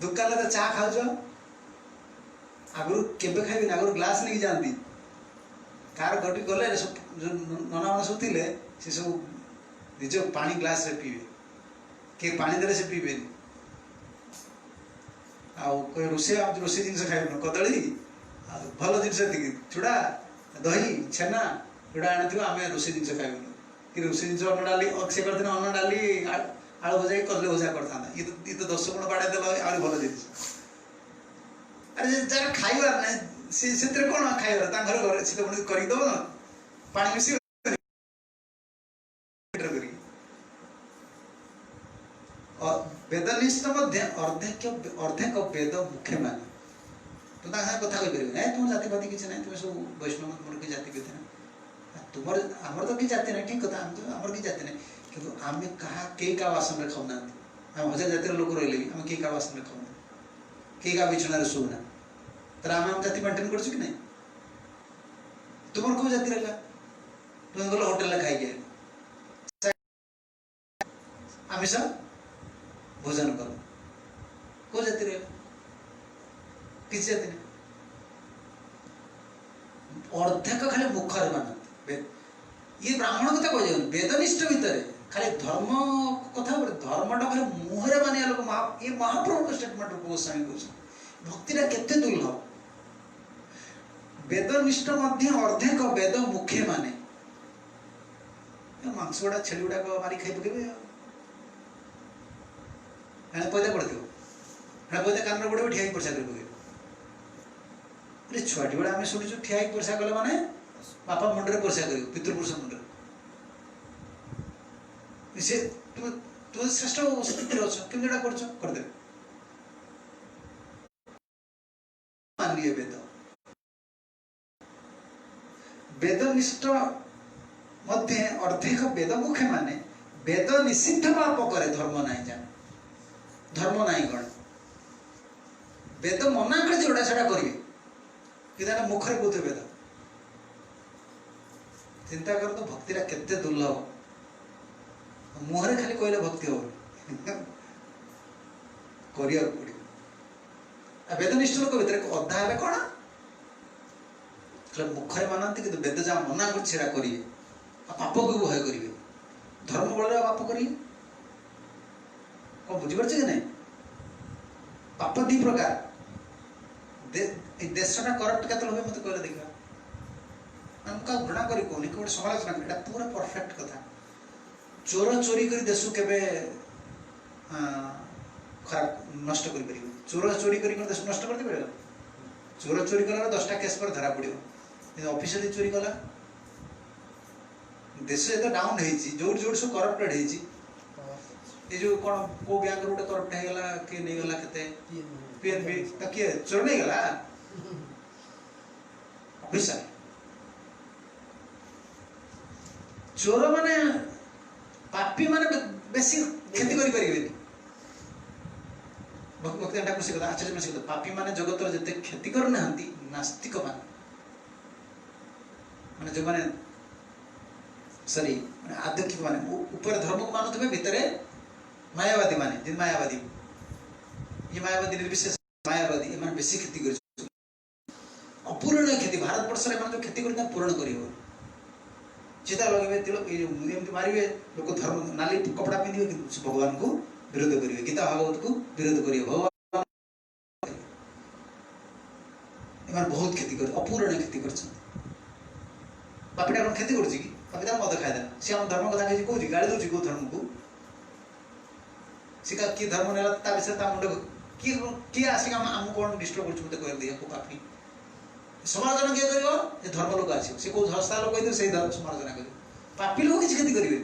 दुकान तो चा खाऊच आगु केबे खाइबे आगु ग्लास नहीं जाती कार घटी गले जो नना मान सब थे से सब निज पानी ग्लास रे पीबे किए पानी देले से पीबे कोई रोसे जिनस खाइबन कदली भल जिन चूड़ा दही छेना जोड़ा आनी आम रोसे जिन खाइबन कि रोसे जिन अन्न डाली से करते अन्न डाली आलू भजा कि कदली भजा करता ये तो 10 गुण बाड़े देल आलू भल जिन अरे जार खाइबार ना से कौन खाइबार घर से तो करदब ना पानी मिसी वेदनिष्ठ अर्धेक वेद मुख्य मान तो कथा कही ना तुम जाति पाति किसी ना तुम सब वैष्णव तुम कि जाति कहते ना तुम आमर तो कि जाति ना ठीक कथा आमर कि जाति ना कि आम कई क्या आसन में खाऊना आम 1000 जातिर लोक रही आम कई क्या आसन में खाऊना कई क्या बिछणार शोना तर आम जाति मेंटेन कर कि नहीं तुम कौ जाति रहा तुम गल होटेल खाई आमिष भोजन कर कौ जाति रहा किसी जाति नहीं अर्धेक खाली मुखर मानते ये ब्राह्मण कथा कह वेदनिष्ठ भितर खाली धर्म कथा धर्मटा खाली मुहरे मानिया लोक ये महाप्रभु स्टेटमेंट गोस्वामी कहते भक्तिटा केते दुर्लभ वेदनिष्ठ मध्य अर्धेक वेद मुख्य माने मांस गुड़ा छेली गुड़ाक मारी खाई पकेबे पैदा पड़ो पैदा कान गोड़े ठिया परसा कर पकेबे छुआटी बेड़ा आम शुणु ठिया परसा कले माने बापा मुंडे परसा कर पितृपुरुष मुंडे से तुम श्रेष्ठ स्थिति अच्छे करदे मानिए वेद वेदनिष्ठ मध्य अर्धेक वेद मुखे माने वेद निषिद्ध पाप करे धर्म नहीं जान धर्म नहीं कौन वेद मना कर जोड़ा सेटा करिए कि मुखरे कौते वेद चिंता कर तो भक्तिटा केते दुर्लभ मुहरे खाली कहले भक्ति हो करिया पड़ो वेदनिष्ठ लोक भीतर अधा है कौन मुखरे मानती कि वेद जहाँ मना कर करिए पाप को भय करेंगे धर्म बल पाप करिए कौन बुझीपार कि नहीं पाप 2 प्रकार देशटा करप्ट के मत कहले देखा घृणा कर कहूनी गोटे समालोचना पूरा परफेक्ट कथा चोर चोरी कर देश केबे खराब नष्ट कर परिबो। चोर चोरी कर देश नष्ट कर देबे। चोर चोरी कला 10टा केस पर धरा पड़ो। ऑफिसर चोरी कला देश तो डाउन जो जो सब करप्टेड ये जो कौन को बैंक रोटे करप्ट है गला के नहीं गला केते पीएनबी त के चोर नहीं गला ऑफिसर चोर माने पापी माने बेसी खेती करि परिबेनी भक्त एटा कुछ कथा आचार्य में कथा पापी माने जगत रे जते खेती कर नहंती नास्तिक माने जो माने सॉरी माने आध्यात्मिक माने ऊपर धर्म को मानुथबे भितरे मायावादी माने जिन मायावादी ये मायावादी निर्विशेष मायावादी ये माने बेसी खेती कर अपूर्ण खेती भारत वर्ष रे माने जो खेती करता पूर्ण करियो चिता लगेबे तिलक एमति मारिबे लोक धर्म नाली कपड़ा पिंदिबे कि भगवान को विरोध करिवे गीता भागवत को विरोध करिवे भगवान एमान बहुत खेती कर अपूर्ण खेती करछ पापीटा कोन खेती करछि कि पापीटा मद खाइदा से हम धर्म कथा कहछि कोछि गाली दोछि को धर्म को सिका की धर्म नेला ता विषय ता मुंड की आसी हम कोन डिस्टर्ब करछु मते कहल दिया को पापी समालोचना के करियो जे धर्म लोक आछि से को हस्ता लोक कहि से धर्म समालोचना करियो पापी लोक किछ खेती करिवे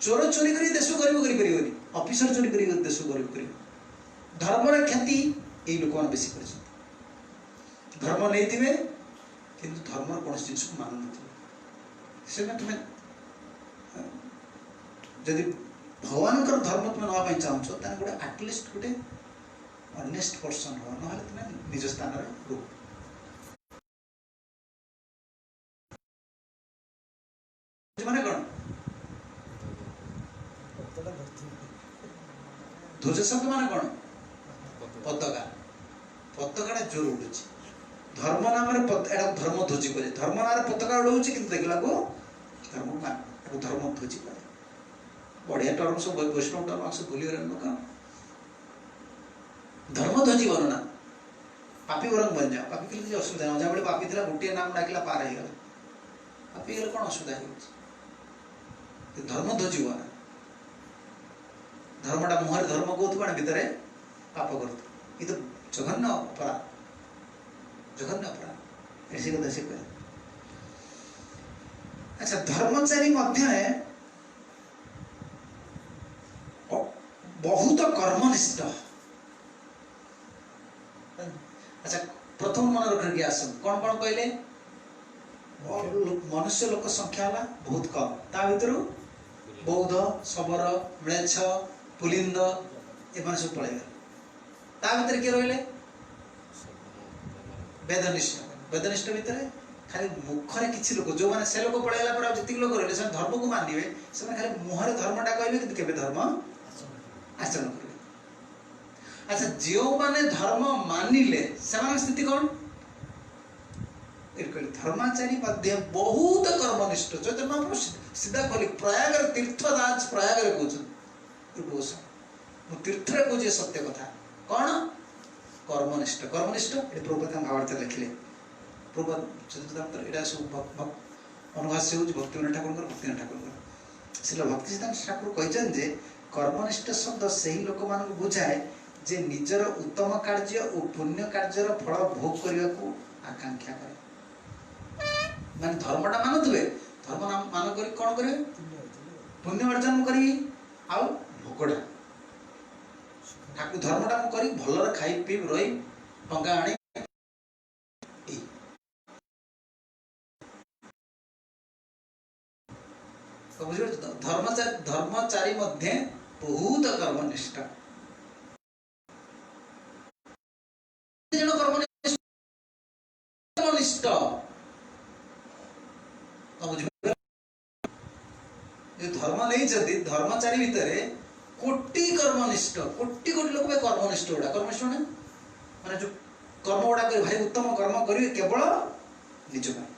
चोर चोरी करी देश करिवो करि परिबोनी ऑफिसर चोरी करी देश करिवो करिवो धर्म रे खेती एई लोक मान बेसी करछ धर्म नै थिबे किंतु धर्म रो कोन चीज को मान नथिबे से तुम्हें जदि भगवान कर धर्म तुम ना पाई चाहछो तने गोटे एटलिस्ट गोटे ऑनेस्ट पर्सन हो न हले तुम निज स्थान रे रो माने कोन ध्वज शब्द माने कोन पताका पताका जोर उडुची धर्म नाम रे एटा धर्म ध्वज को धर्म नाम रे पताका उडुची किंतु देखला को धर्म मान धर्म ध्वज को बढ़िया टर्म सब वैष्णव टर्म से भूली गए लोग धर्म ध्वजी वर्णना पापी वरंग बन जाओ पापी के लिए असुविधा हो जहाँ पापी थिला गोटे नाम डाकिला पार हो गला पापी गले कौन असुविधा हो धर्म ध्वजी वर्णना धर्मटा मुहर धर्म को कौन भितर पाप कर ये तो जघन्य अपराध ऐसी कथा से कहे अच्छा धर्मचारी मध्य बहुत कर्मनिष्ठ अच्छा प्रथम मन रख के आसन कौन कौन कहले मनुष्य लोक संख्या वाला बहुत कम ता भीतर बौद्ध शबर म्लेच्छ पुलिंद एमान सब पळेगा ता भीतर के रहले वेदनिष्ठ भीतर खाली मुखरे किछि लोक जो माने से लोक पळेला पर जति लोक रहले से धर्म को मानिबे से खाली मुहरे धर्मटा कहबे किंतु केबे धर्म आचरण करेंगे अच्छा जो माने धर्म मानिले समान स्थिति कौन धर्माचारी मध्य बहुत कर्मनिष्ठ चैतन्य महाप्रभु सीधा कहले प्रयाग तीर्थराज प्रयाग रे कहउछ तीर्थ रे कहउछ सत्य कथा कौन कर्मनिष्ठ ए प्रभुपद भावार्थ लिखले प्रभुपद चतुर्थ एटा सब अनुभाष्य होछ भक्तिविनोद ठाकुर श्रील भक्ति सिद्धांत ठाकुर कहछन जे कर्मनिष्ठ शब्द से ही लोक मान बुझाए जे निजर उत्तम कार्य और पुण्य कार्यर फल भोग करने को आकांक्षा करे माने धर्मटा मानुथबे धर्म मान करी कौन करे पुण्य अर्जन करी आउ भोगड़ा ठाकुर धर्मटा करी भलर खाई पी रही टंका आनी तो बुझे धर्मचारी मध्य बहुत कर्मनिष्ठ कर्मनिष्ठ धर्म नहीं जदि धर्मचारी भितर कोटि कर्मनिष्ठ कोटि कोटि लोक कर्मनिष्ठ गुड़ा कर्मनिष्ठ माने जो कर्म गुड़ा कर भाई उत्तम कर्म करिवे केवल निज ପାଇଁ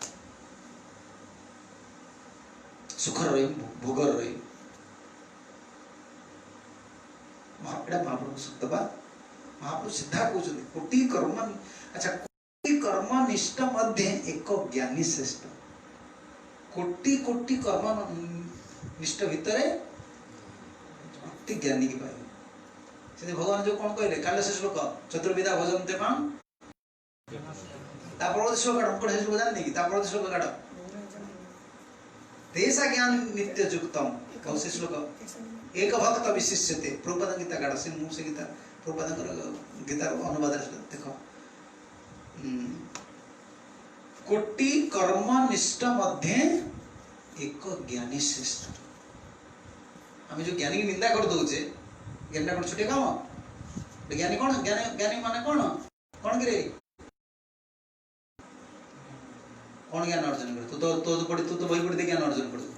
सुखर रही भोगर रही महाप्रभु सत्य बा महाप्रभु सीधा कहते कोटि कर्म अच्छा कोटि कर्मनिष्ठ मध्य एक ज्ञानी श्रेष्ठ कोटि कोटि कर्म निष्ठ भितर कोटि ज्ञानी की पाइबे से भगवान जो कौन कहले काल से श्लोक चतुर्विधा भजन्ते माम तापर श्लोक कोठे श्लोक जान नहीं तापर श्लोक काढ तेसा ज्ञान नित्य युक्तम कौन से श्लोक एक भक्त विशिष्यते प्रभुपाद गीता काढ से मुंह से गीता प्रभुपाद गीता अनुवाद देखो कोटि कर्म निष्ठ मध्य एक ज्ञानी श्रेष्ठ आम जो ज्ञानी की निंदा कर दौचे ज्ञानी कौन छोटे काम ज्ञानी कौन ज्ञानी माने कौन करे कौन ज्ञान अर्जन करे तू तो बही पढ़ी ज्ञान अर्जन कर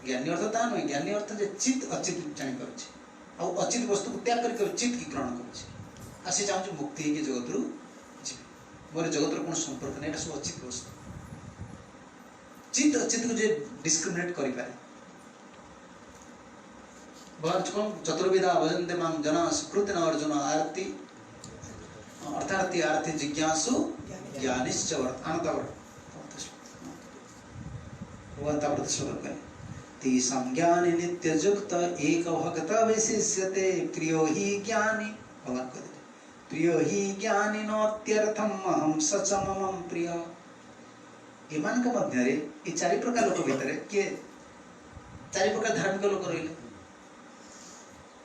ज्ञानी अर्थ ता नुहे ज्ञानी अर्थ जे चित अचित जानी पारुछि आ अचित वस्तु को त्याग करके चित की ग्रहण करुछि आ से चाहूँ मुक्ति है कि जगत रु मोर जगत रो कौन संपर्क नहीं सब अचित वस्तु चित अचित को जे डिस्क्रिमिनेट करि पारे भगवान चतुर्विधा भजन्ते माम जना सुकृति न अर्जुन आरती अर्थार्थी आरती जिज्ञासु ज्ञानिश्च वर्तमानतावर भगवान तावर श्लोक है तेषां ज्ञाने नित्य युक्त एक भक्त विशिष्यते प्रियो हि ज्ञानी भगवान कहते प्रियो हि ज्ञानी नोत्यर्थम अहम सच मम प्रिय एमान के मध्य रे ये चारि प्रकार लोक भितर के चारि प्रकार धार्मिक लोक रहिले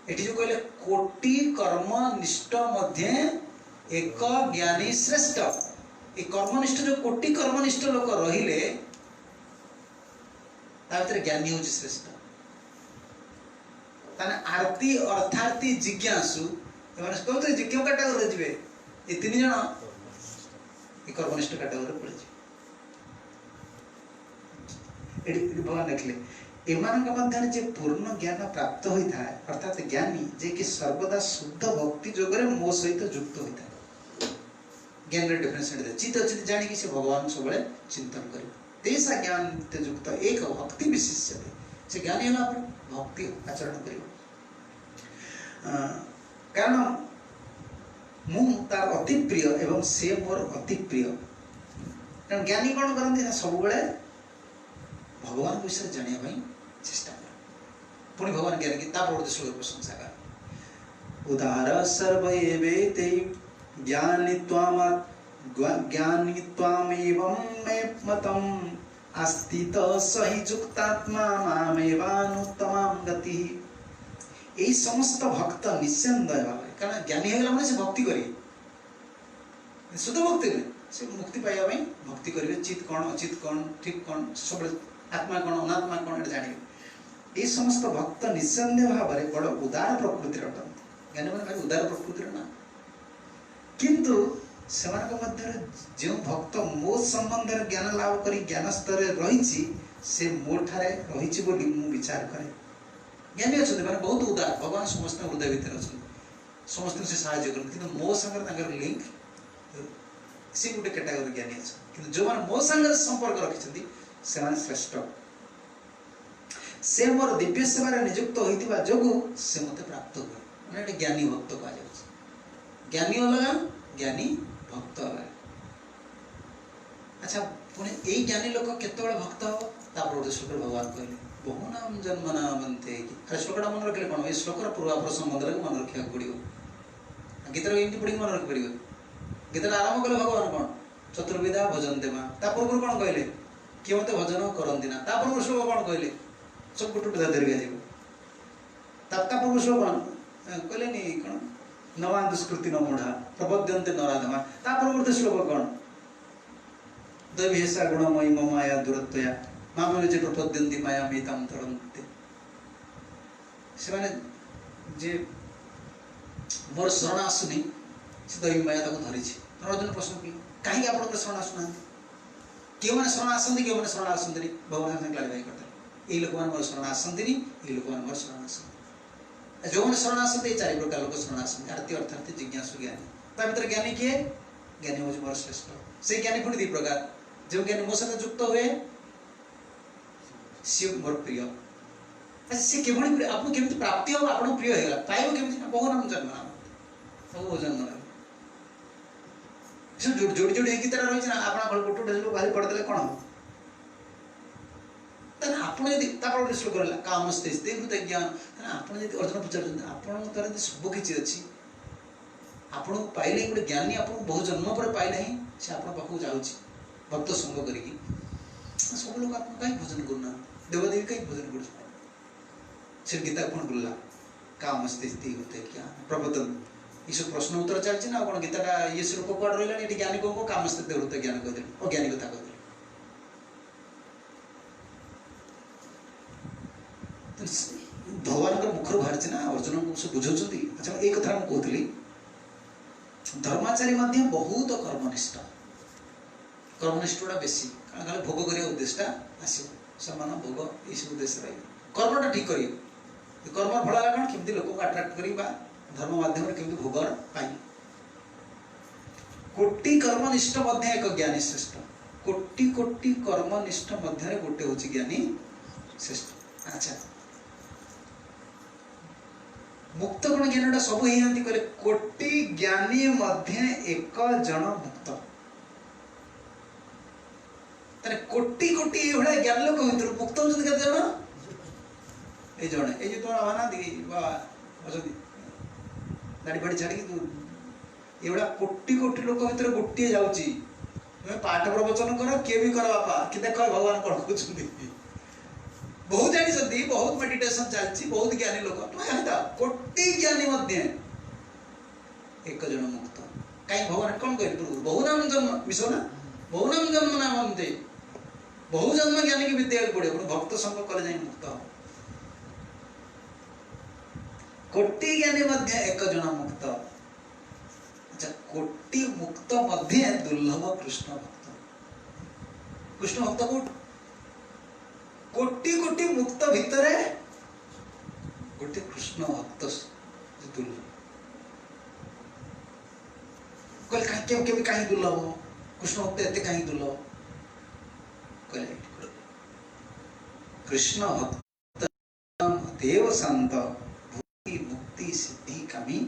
एठी जो कहले कोटि कर्म निष्ठ मध्य एक ज्ञानी श्रेष्ठ ए कर्मनिष्ठ जो कोटि कर्मनिष्ठ लोक रहिले ता भीतर ज्ञानी होची श्रेष्ठ ताने आरती अर्थार्थी जिज्ञासु एमाने कोते जिज्ञा कैटेगरी जिवे ए तीन जण ए कर्मनिष्ठ कैटेगरी पड़े एडी भगवान लिखले एमानक मध्य जे पूर्ण ज्ञान प्राप्त होता है अर्थात ज्ञानी जे कि सर्वदा शुद्ध भक्ति जोगरे मो सहित युक्त होता है ज्ञान रे डिफरेंस दे चित चित जानि कि से भगवान सबले चिंतन करियो तेसा ज्ञान नित्य युक्त एक भक्ति विशिष्य से ज्ञानी होला पर भक्ति आचरण करियो कारण मु तार अति प्रिय एवं से मोर अति प्रिय कारण ज्ञानी कौन करते सब बेले भगवान विषय जानिया भाई चेष्टा कर पुणी भगवान ज्ञान की तापर श्लोक प्रशंसा कर उदार सर्व एवेते ज्ञानित्वामेवं मे मतम् आस्थित सहि युक्तात्मा मामेवानुत्तमां गति ए समस्त भक्त निस्संदेह भाव कारण ज्ञानी हेगला माने से भक्ति करी शुद्ध भक्ति रे से मुक्ति पाइबा भाई भक्ति करिवे चित कोन अचित कोन ठीक कोन सब आत्मा कोन अनात्मा कोन एटा जानिवे ए समस्त भक्त निस्संदेह भाव रे बड़ उदार प्रकृति रटन ज्ञानी माने भाई उदार प्रकृति रे ना किंतु सेमान मध्य जो भक्त मो संबंध ज्ञान लाभ करी ज्ञान स्तर रही से मो ठारे रही बोली मु विचार करे ज्ञानी अच्छा माने बहुत उदार भगवान समस्त हृदय भीतर अच्छा समस्त से साहाय्य करते किंतु मो संगर लिंक से गोटे कैटेगरी ज्ञानी अच्छा किंतु जो मान मो संगर संपर्क रखिछंती से माने श्रेष्ठ से मोर दिव्य सेवा रे नियुक्त होइतिबा जोगु से मते प्राप्त हुए माने ज्ञानी भक्त कहा जाउछ ज्ञानी अलगा ज्ञानी भक्त अलगा अच्छा पुणे ए ज्ञानी लोक केतबेले भक्त हो तापर श्लोक भगवान कहले बहुनाम जन्मनामन्ते अरे श्लोकटा मन रखले कोन ए श्लोकर पूर्वापर संबंध रे मन रखिया पड़ियो गीतर एंटी पड़ी मन रख परियो गीतर आरंभ कले भगवान कोन चतुर्विधा भजन्ते मा तापर कोन कहले के मते भजन करंती ना तापर श्लोक कोन कहले सब गुटु विधा धरि आजिबो तापर श्लोक कोन कहले नी कोन नवा दुष्कृति न मूढ़ा प्रपद्यन्ते नराधमा तापर श्लोक कोन दैवेशा गुणमयी ममाया दुरत्वया मामले जे प्रपद्यन्ति माया मेतां तरन्ते से माने जे मोर शरण आसुनी से दैवी माया ताको धरि छी अर्जुन प्रश्न की काहे आपण के शरण आसुना के माने शरण आसंती के माने शरण आसंती भगवान से क्लैरिफाई करते ए लोक मान मोर शरण आसंती ए लोक मान मोर शरण आसंती जो माने शरण आसंती चारि प्रकार लोक शरण आसंती आरती अर्थात जिज्ञासु ज्ञानी ता भीतर ज्ञानी के ज्ञानी हो मोर श्रेष्ठ से ज्ञानी पुणी दी प्रकार जो ज्ञानी मो सहित युक्त हुए सी मोर प्रिय अच्छा सी केवल प्रिय आपको केमति प्राप्ति हो आपन प्रिय हेला पाइबो केमति बहु नाम जन्म नाम सब जन्म नाम से जोड़ी जोड़ी एक तरह रही ना आपन गोटो ढेलो बाहर पड़ देले कोन तना आपण यदि तापर श्लोक रहला कामस्ते हृदय ज्ञान आपण यदि अर्जुन पचार आपण तर सब किछि अछि आपण पाइले गोटे ज्ञानी आपण बहु जन्म पर पाइले ही से आपण पाखु जाउछि भक्त संग करिकी सब लोग आपण कहीं भजन करना देवदेवी कहीं भजन कर से गीता कौन बोलला कामस्ते हृदय ज्ञान प्रबोधन ये सब प्रश्न उत्तर चलछि ना कौन गीताटा ये श्लोक कोड रहला एटी ज्ञानी को कामस्ते हृदय ज्ञान कह देले अज्ञानी कथा कह भगवान मुखर बाहर ना अर्जुन को से बुझाउछथि अच्छा एक कथा हम कहतली धर्माचारी मध्य बहुत कर्मनिष्ठटा बेसी कारण भोग करिया उद्देश्यटा आसो समान भोग ये सब उद्देश्य रही कर्मटा ठीक करिए कर्म फल कौन केमती लोक अट्राक्ट करी धर्म माध्यम केमती भोग पाई कोटि कर्मनिष्ठ मध्य एक ज्ञानी श्रेष्ठ कोटि कोटि कर्मनिष्ठ मध्य गोटे हूँ ज्ञानी श्रेष्ठ अच्छा मुक्त गुण ज्ञानटा सब ही कहले कोटि ज्ञानी मध्य एक जन मुक्त तारे कोटि कोटि ये ज्ञान लोक भीतर मुक्त होचନ୍ତି केते जन ए जने ए जे तो माना दी बा अजदी दाढ़ी फाड़ी छाड़ी तू एवढा कोटि कोटि लोक भीतर गोटिए जाउची तुम पाठ प्रवचन करो के भी करो बापा कि देखो भगवान कोन कहउछंती बहुत जानी बहुत मेडिटेशन चलती बहुत ज्ञानी लोक तुम कोटि ज्ञानी मध्य एक जन मुक्त कहीं भगवान कौन कह बहुनाम जन्म विषय ना बहुनाम जन्म नाम अंते बहु जन्म ज्ञानी की विद्या पड़े भक्त संग कर जाए मुक्त कोटि ज्ञानी मध्य एक जन मुक्त अच्छा कोटि मुक्त मध्य दुर्लभ कृष्ण भक्त को कोटि कोटि मुक्त भितर गोटे कृष्ण भक्त दुर्लभ कहले कहीं दुर्लभ कृष्ण भक्त एते कहीं दुर्लभ कहले कृष्ण भक्त देव शांत भक्ति मुक्ति सिद्धि कामी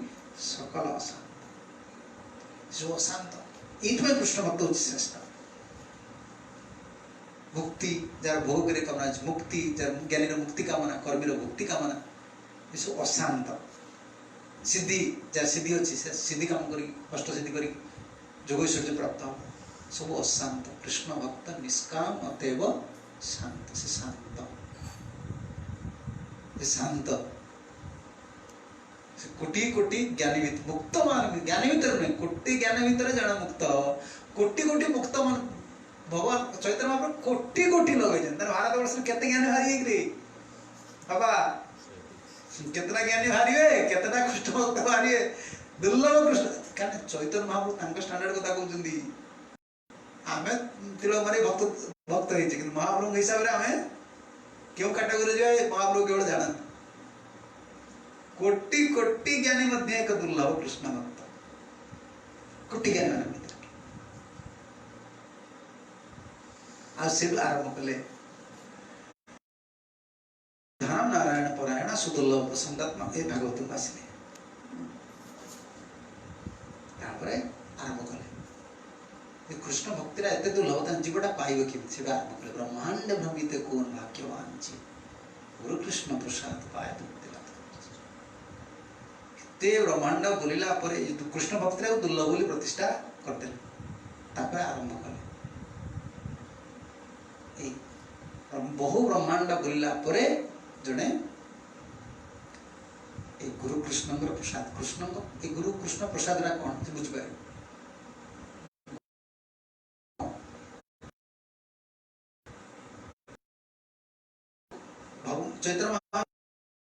सकल अशांत जो अशांत ये कृष्ण भक्त होची श्रेष्ठ मुक्ति जार भोग करे कामना मुक्ति जार ज्ञानी मुक्ति कामना कर्मी मुक्ति कामना ये सब अशांत सिद्धि जार सिद्धि अच्छी सिद्धि काम करी अष्ट सिद्धि करी जोगैश्वर्य प्राप्त हो सब अशांत कृष्ण भक्त निष्काम अतएव शांत से शांत कोटि कोटि ज्ञानी मुक्त मान ज्ञानी भीतर नहीं कोटि ज्ञानी भीतर जन मुक्त कोटि कोटि मुक्त मान भगवान चैतन्य महाप्रभु कोटि कोटि लगे भारत वर्ष केते ज्ञानी बाहरी बाबा कितना ज्ञानी बाहरी कितना कृष्ण भक्त बाहरी दुर्लभ कृष्ण क्या चैतन्य महाप्रभु स्टैंडर्ड कथा कहते आम तिलक मारे भक्त भक्त हो महाप्रभु हिसाब से आम क्यों कैटेगोरी जाए महाप्रभु केवल जानते कोटि कोटि ज्ञानी मध्य एक दुर्लभ कृष्ण भक्त कोटि ज्ञानी मान आरंभ कले धनम नारायण परायण सुदुर्लभ प्रसंगात्मक ये भागवत को आसिले आरंभ कले कृष्ण भक्ति एत दुर्लभ जीवटा पाइब कि आरंभ कले ब्रह्मांड भ्रमित कौन भाग्यवान जी गुरु कृष्ण प्रसाद पाए ब्रह्मांड बोलिला कृष्ण भक्ति दुर्लभ बोली प्रतिष्ठा करदे आरंभ कले बहु ब्रह्मांड बोलिला जड़े गुरु कृष्ण प्रसाद कृष्ण गुरु कृष्ण प्रसाद कौन बुझिपार चैत्र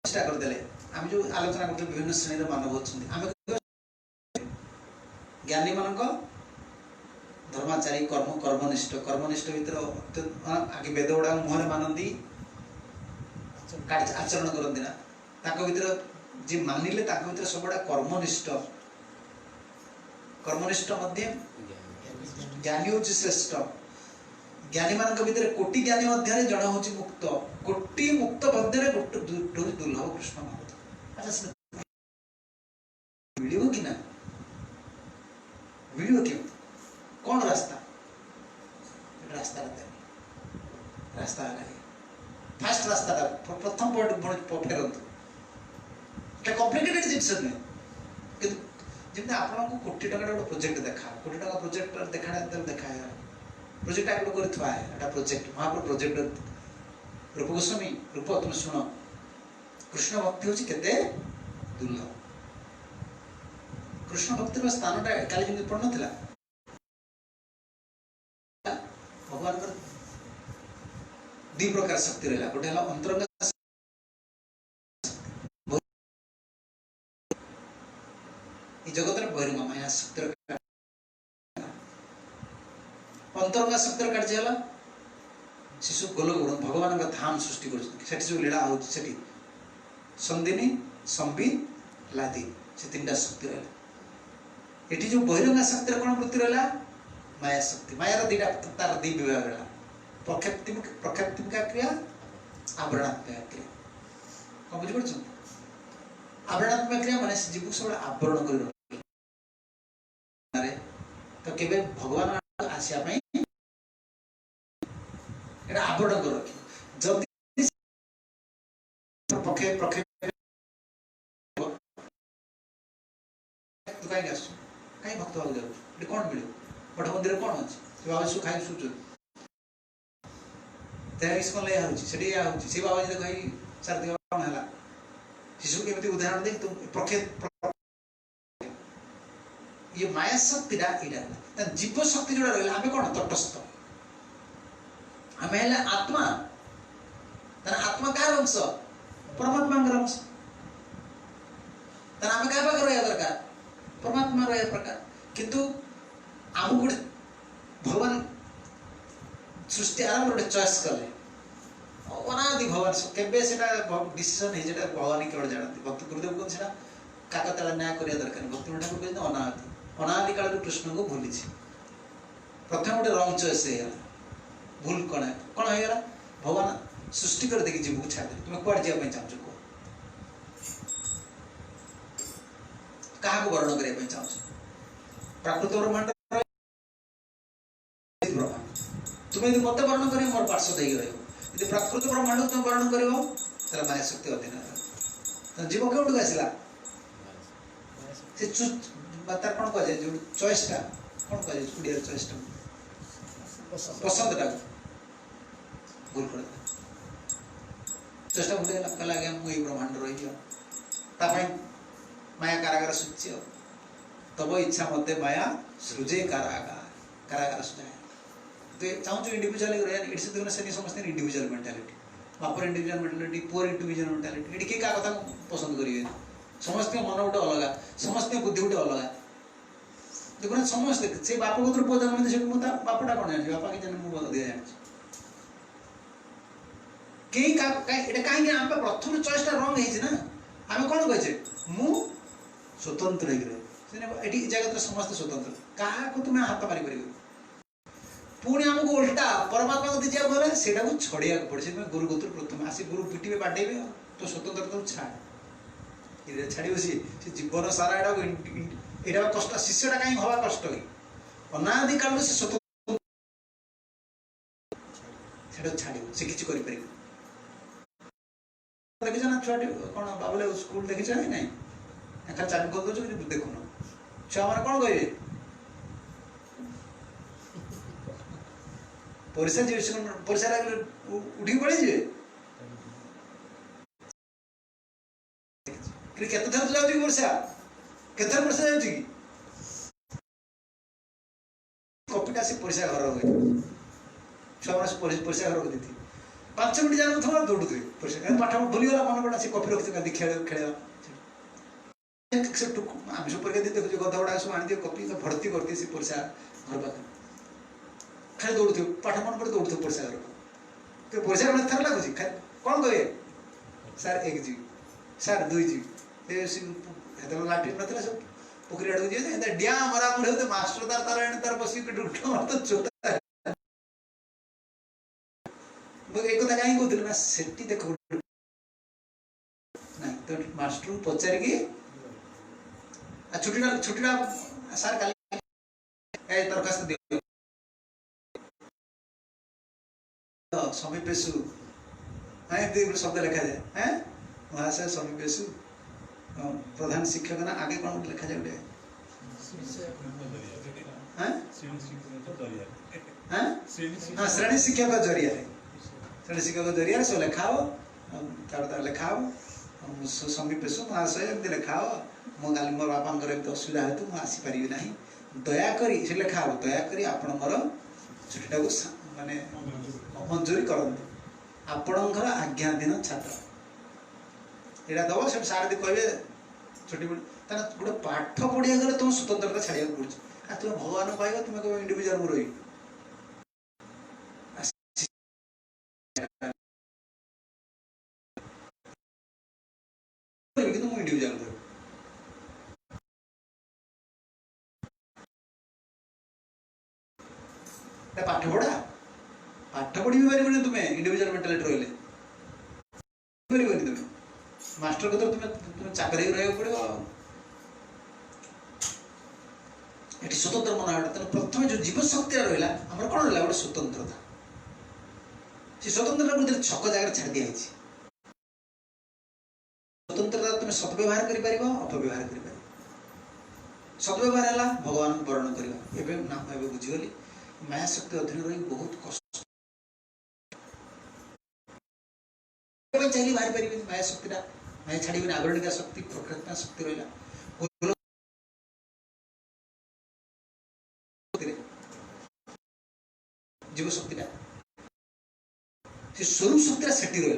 प्रतिष्ठा करदे आम जो आलोचना करते विभिन्न श्रेणी मानव अच्छा ज्ञानी मान धर्माचारी कर्मनिष्ठ भीतर आगे वेद गुड़ा मुहर मानती आचरण करती ना भीतर जी मानिले भीतर सब कर्मनिष्ठ मध्य ज्ञानी हूँ श्रेष्ठ ज्ञानी मान भीतर कोटि ज्ञानी मध्य जन हूँ मुक्त कोटि मुक्त मध्य दुर्लभ कृष्ण भक्त अच्छा मिल कि ना मिल क्यों कौन रास्ता रास्ता रास्ता फास्ट रास्ता प्रथम पॉइंट फेरतु এটা কমপ্লিকেটেড জিনিস নয় কিন্তু যেমনি আপনাকে কোটি টাকার একটা প্রজেক্ট দেখা কোটি টাকা প্রজেক্ট দেখা দেখা প্রজেক্ট আগে করে থা এটা প্রজেক্ট মহাপ্রভু প্রজেক্ট रूप गोस्वामी रूप तुम शुण कृष्ण भक्ति हूँ केते दुर्लभ कृष्ण भक्तिर स्थानटा काली जमी पड़ ना भगवान दी प्रकार शक्ति रहा गोटे अंतरंग जगत बहिरंग माया शक्ति अंतरंग शक्ति कार्य है शिशु गोलगुण भगवान का धाम सृष्टि कर जो लीला हो संदिनी संबित लादी से तीन शक्ति रहा ये जो बहिरंगा शक्ति कौन वृत्ति रहा माया शक्ति मायार दीटा तार दी विभाग रहा प्रक्षेप्तिका क्रिया आवरणात्मक क्रिया कौन बुझीपार आवरणात्मक क्रिया माने जीव सब आवरण कर तो केबे भगवान आसिया आवरण कर रखी जब पक्षे पक्षे कहीं कहीं भक्त भाव जाऊँ कौन मिले मठ मंदिर कौन अच्छे बाबा सब खाई शुचु कौन ले से बाबा जी कही सार कौन है शिशु के उदाहरण दे तुम पक्षे ये माया शक्ति जीव शक्ति जोड़ा रहा आम कौन तटस्थ आम है आत्मा आत्मा कार अंश परमात्मा अंश आम क्या पाखे रहा दरकार परमात्मा रहा प्रकार किंतु आम गोटे भगवान सृष्टि आरंभ गोटे चॉइस कले अनादि भगवान केबे से डिसीजन है भगवान केवल जानते भक्त गुरुदेव कहते हैं काकतला न्याय करिया दरकार भक्त ठाकुर कहते अनादि अनादि काल कृष्ण को भूली प्रथम गोटे रंग चॉइस है भूल कौन है भगवान सृष्टि कर देखिए जीव को छाड़ दे तुम्हें कौन जावाई चाहो कह क्या वर्णन करने चाहो प्राकृत ब्रह्मांड तुम्हें यदि मत वर्णन कर मोर पार्श्व दे रही प्राकृत ब्रह्मांड तुम वर्णन कर माया शक्ति अधीन जीव क्यों आसला तार कौन कह जो चॉइसटा कौन कह ओडिया चॉइसटा पसंदटा भूल कर चेष्टा भूल कहला आज्ञा मुझे ब्रह्मांड रही माया कारागार सूची तब इच्छा मत माया सृजे कारागार सृजाए तो चाहूँ इंडिविजुअल इट्स देखना समस्त इंडिविजुअल मेंटालिटी बापर individual mentality poor individual mentality ये किए क्या कथा पसंद करेंगे समस्त मन गोटे अलग समस्त बुद्धि गोटे अलग देखो समस्त से बाप को पुआ जन्म बापटा कौन जानी बापा के जन्म दिया जानी कहीं कहीं प्रथम चॉइसटा रंग है आम कौन कहे मु स्वतंत्र ये जगत समस्त स्वतंत्र क्या तुम्हें हाथ मारी पार पुणी आमको उल्टा परमात्मा को जा गले से छड़िया पड़े गुरु गोत्र प्रथम आसी गुरु पिटे बाटेबे तो स्वतंत्रता छाड़ छाड़ सी जीवन सारा यहाँ कष्ट शिष्यटा कहीं हवा कष्ट अनादि काल से स्वतंत्र छाड़ से किसी देखी ना छुआ कौन बाबुले स्कूल देखी ना नहीं खाली चालू कर दो देखुन छुआ मैंने कौन कहे परीक्षा जी परीक्षा लगे उठी पड़े जी केते थर जाउची परीक्षा केते थर परीक्षा जाउची कॉपीटा से परीक्षा घर हो छुआ मास परीक्षा घर को देती 5 मिनट जान थोड़ा दौड़ दे परीक्षा पाठ भूली गला मन पड़ा से कॉपी रखते कदी खेल खेलेवा आम सब परीक्षा दी देखो गधा गुड़ा सब आनी दियो कॉपी भर्ती करती से परीक्षा घर पाखे खाली दौड़ू पाठ मन पड़े दौड़ू परीक्षा घर तो परीक्षा में थर लगुच कौन कहे सार 1 जी सार 2 जी लाठी ना सब पोखरी आड़ दिए डिया मरा मुड़े मास्टर तार बस चोता एक कथा कहीं कहते ना से देख ना तो मास्टर पचार कि छुट्टा सार का दरखास्त दियो समीपेशु हाँ ये शब्द लिखा जाए हैं महाशय समीपेशु प्रधान शिक्षक ना आगे कौन लिखा जाए हाँ श्रेणी शिक्षक जरिया श्रेणी शिक्षक जरिया सब लिखाओ लिखाओ समीपेशु महाशय एमती लिखाओ मो गाली मोर बापा असुविधा हेतु मुझे आसीपारि ना दयाकोरी से लिखा हम दयाकोरी आपण मोर छुट्टी माने मंजूरी करते आपणकर आज्ञाधीन छात्र यहाँ दब से सार कहे छुट्टी गोटे पाठ पढ़िया गले तुम स्वतंत्रता छाड़ा पड़े तुम भगवान पाइब तुम कह इंडिविजुअल रही इंडिविजुअल पाठ पढ़ा पाठ पढ़ी भी पार तुम्हें इंडिविजुअल मेंटालिटी रही तुम्हें मास्टर को तो तुम्हें चाकरी रहा पड़ो ये स्वतंत्र मन तेना प्रथम जो जीव शक्ति रहा आम कौन रहा गोटे स्वतंत्रता से स्वतंत्रता गोटे छक जगह छाड़ दिखाई स्वतंत्रता तुम्हें सदव्यवहार कर अपव्यवहार कर सदव्यवहार है भगवान को वर्ण करवा बुझीगली माया शक्ति अधीन रही बहुत कष्ट चाहिए बाहर पारे माया शक्ति माया छाड़ी आवरणिका शक्ति प्रकृति शक्ति रहा जीव शक्ति स्वरूप शक्ति सेठी रहा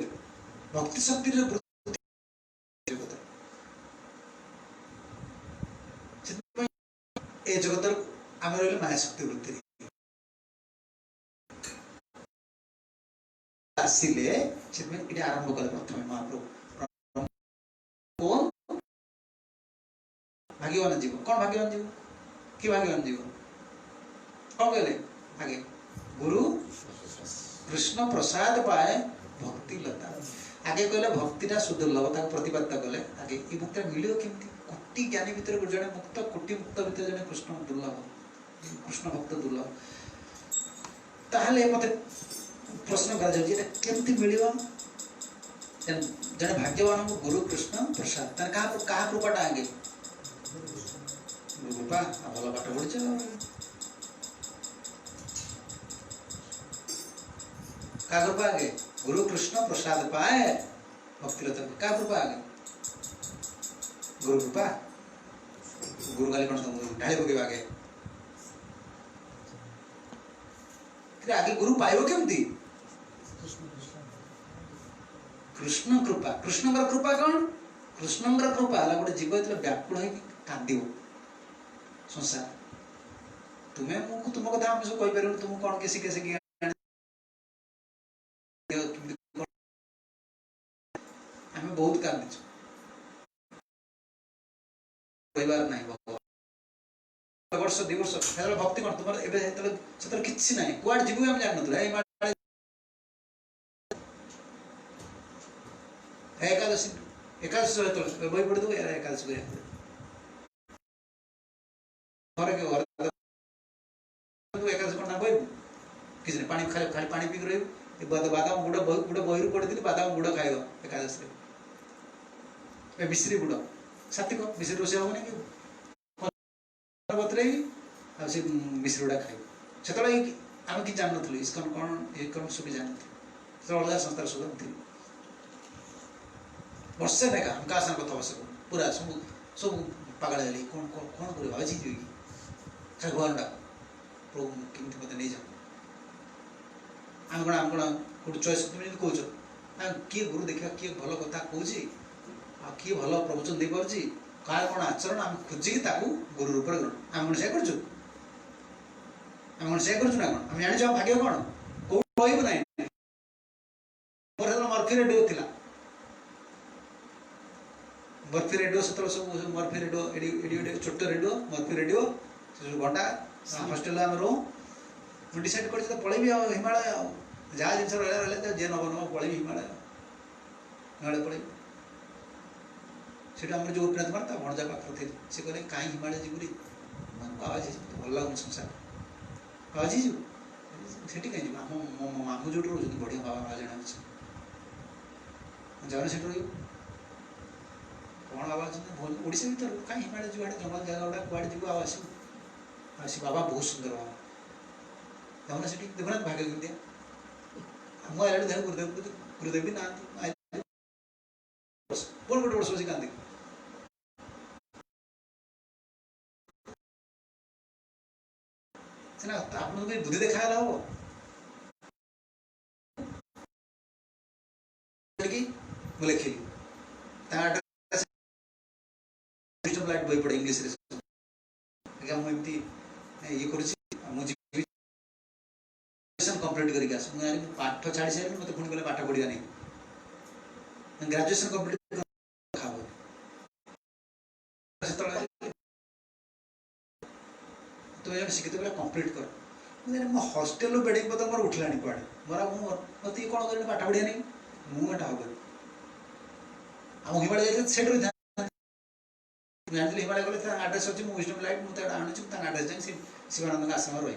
भक्ति शक्ति जगत आम रही माया शक्ति वृत्ति आसिले ये आरंभ कले प्रथम महाप्रभु कौन भाग्यवान जीव कौन भाग्यवान जीव कि भाग्यवान जीव कौन कहले आगे गुरु कृष्ण प्रसाद पाए भक्ति लता आगे कहले भक्तिटा सुदुर्लभ प्रतिपाद्य कले आगे ये भक्ति मिल केमती कोटि ज्ञानी भितर जड़े मुक्त कोटि मुक्त भितर जड़े कृष्ण दुर्लभ कृष्ण भक्त दुर्लभ ताहले मते प्रश्न करमती मिल जड़े भाग्यवान को गुरु कृष्ण प्रसाद क्या कृपाटा आगे गुरु कृपा भल पाठ पढ़ी क्या कृपा आगे गुरु कृष्ण प्रसाद पाए भक्ति लता क्या कृपा आगे गुरु कृपा गुरु गाली कौन ढाई पके आगे आगे गुरु पाइब केमती कृष्ण कृपा कृष्ण कृपा कौन कृष्ण कृपा है गोटे जीव जो व्याकुल हो कांद संसार तुम्हें तुम कथा आम सब कहीपर तुम कौन किसी कैसे आम बहुत कांदीचु कहबार ना भगवान वर्ष 2 वर्ष भक्ति कौन तुम किसी ना कुआड़ जीव आम जान एकादशी एकादशी बही पढ़ी देव यार एकादशी एकादशी कौन ना बह किसी नहीं पानी खाली खाली पानी पीक रही बादाम गुड़ गुड़ बही पढ़ी बादाम गुड़ खाइब एकादशी मिश्री गुड़ सात्विक मिश्री रोषे हम नहीं बतरे मिश्री गुड़ा खाइब से आम कि जान नु इस्कन कौन ये कौन सब जानते अलग संस्थार सब थी वर्षे देखा हम क्या कथा बस पूरा सब सब पागल है कौन कौन कर भाजी जी खाली भगवान डाक प्रभु केमती मत नहीं जाओ आम कौन गोटे चॉइस तुम जब कौच किए गुरु देखा किए भल कथा कौच किए भल प्रवचन दे पार्टी कार कौन आचरण आम खोजिकी गुरु रूप ग्रहण आम कौन से कर ना कौन आम जान भाग्य कौन कौन कहबू ना मोर मर्फी रेडियो थी मर्फी रेडियो से सब मर्फी रेडियो एडी छोट रेडियो मर्फी रेडियो से घंटा हस्टेल आम रो मुझे डिसाइड कर पलैबी हिमालय जहाँ जिन रहा जे नब नब पलैबी हिमालय हिमालय पलैबी से आम जो गोपीनाथ मार भणजा पाखे थे से कहले कहीं हिमालय जीवरी बाबा जी भल लगुन संसार बाबा जी से कहीं मामू जो रोज बढ़िया बाबा जन अच्छे जाओ सेठ रही कौन बाबा ओडिशा भर कहीं हिमालय जो जंगल जगह गुड़ा कड़े जीव आस बाबा बहुत सुंदर बाबा जाऊना से देखना भाग्य दिया मुझे देख गुरुदेव गुरुदेव भी ना बोल गोटे वर्ष बस कांदी सीना आप बुद्धि देखा हम लिखिली लाइट बही पड़े इंग्लीश मुझे ये कंप्लीट करके आस पाठ छाड़ी सारे मत पुणी कहले पाठ पढ़ा नहीं ग्रेजुएशन कंप्लीट तुम शिक्षित बेला कंप्लीट कर मो हस्टेल बेडिंग पद मोर उठला कड़े मोर मत कौन कर पाठ पढ़ा नहीं मुझे हम आम हिमालय जाते से जानी हिमालय गले आड्रेस अच्छी मुझे विजडम लाइट मुझे आणुची आड्रेस जाए शिवानंद आश्रम रही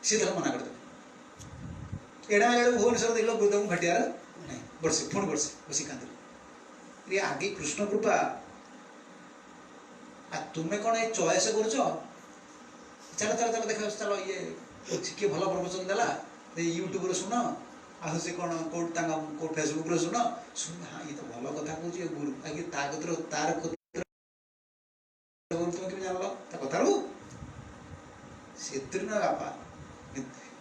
सी तो मना करदे एडा भुवनेश्वर देख गुरुदेव भेटियार नहीं वर्षे पुणी वर्षे बस कांदी आगे कृष्ण कृपा तुम्हें कौन ये चॉइस कर चल चल चल देख चल ये किए भल प्रवचन देला यूट्यूब शुण आ से कौन कौट फेसबुक शुण शुण हाँ ये तो भल कथा कह गुरु आगे तार तुम कि जान कथार से ना बापा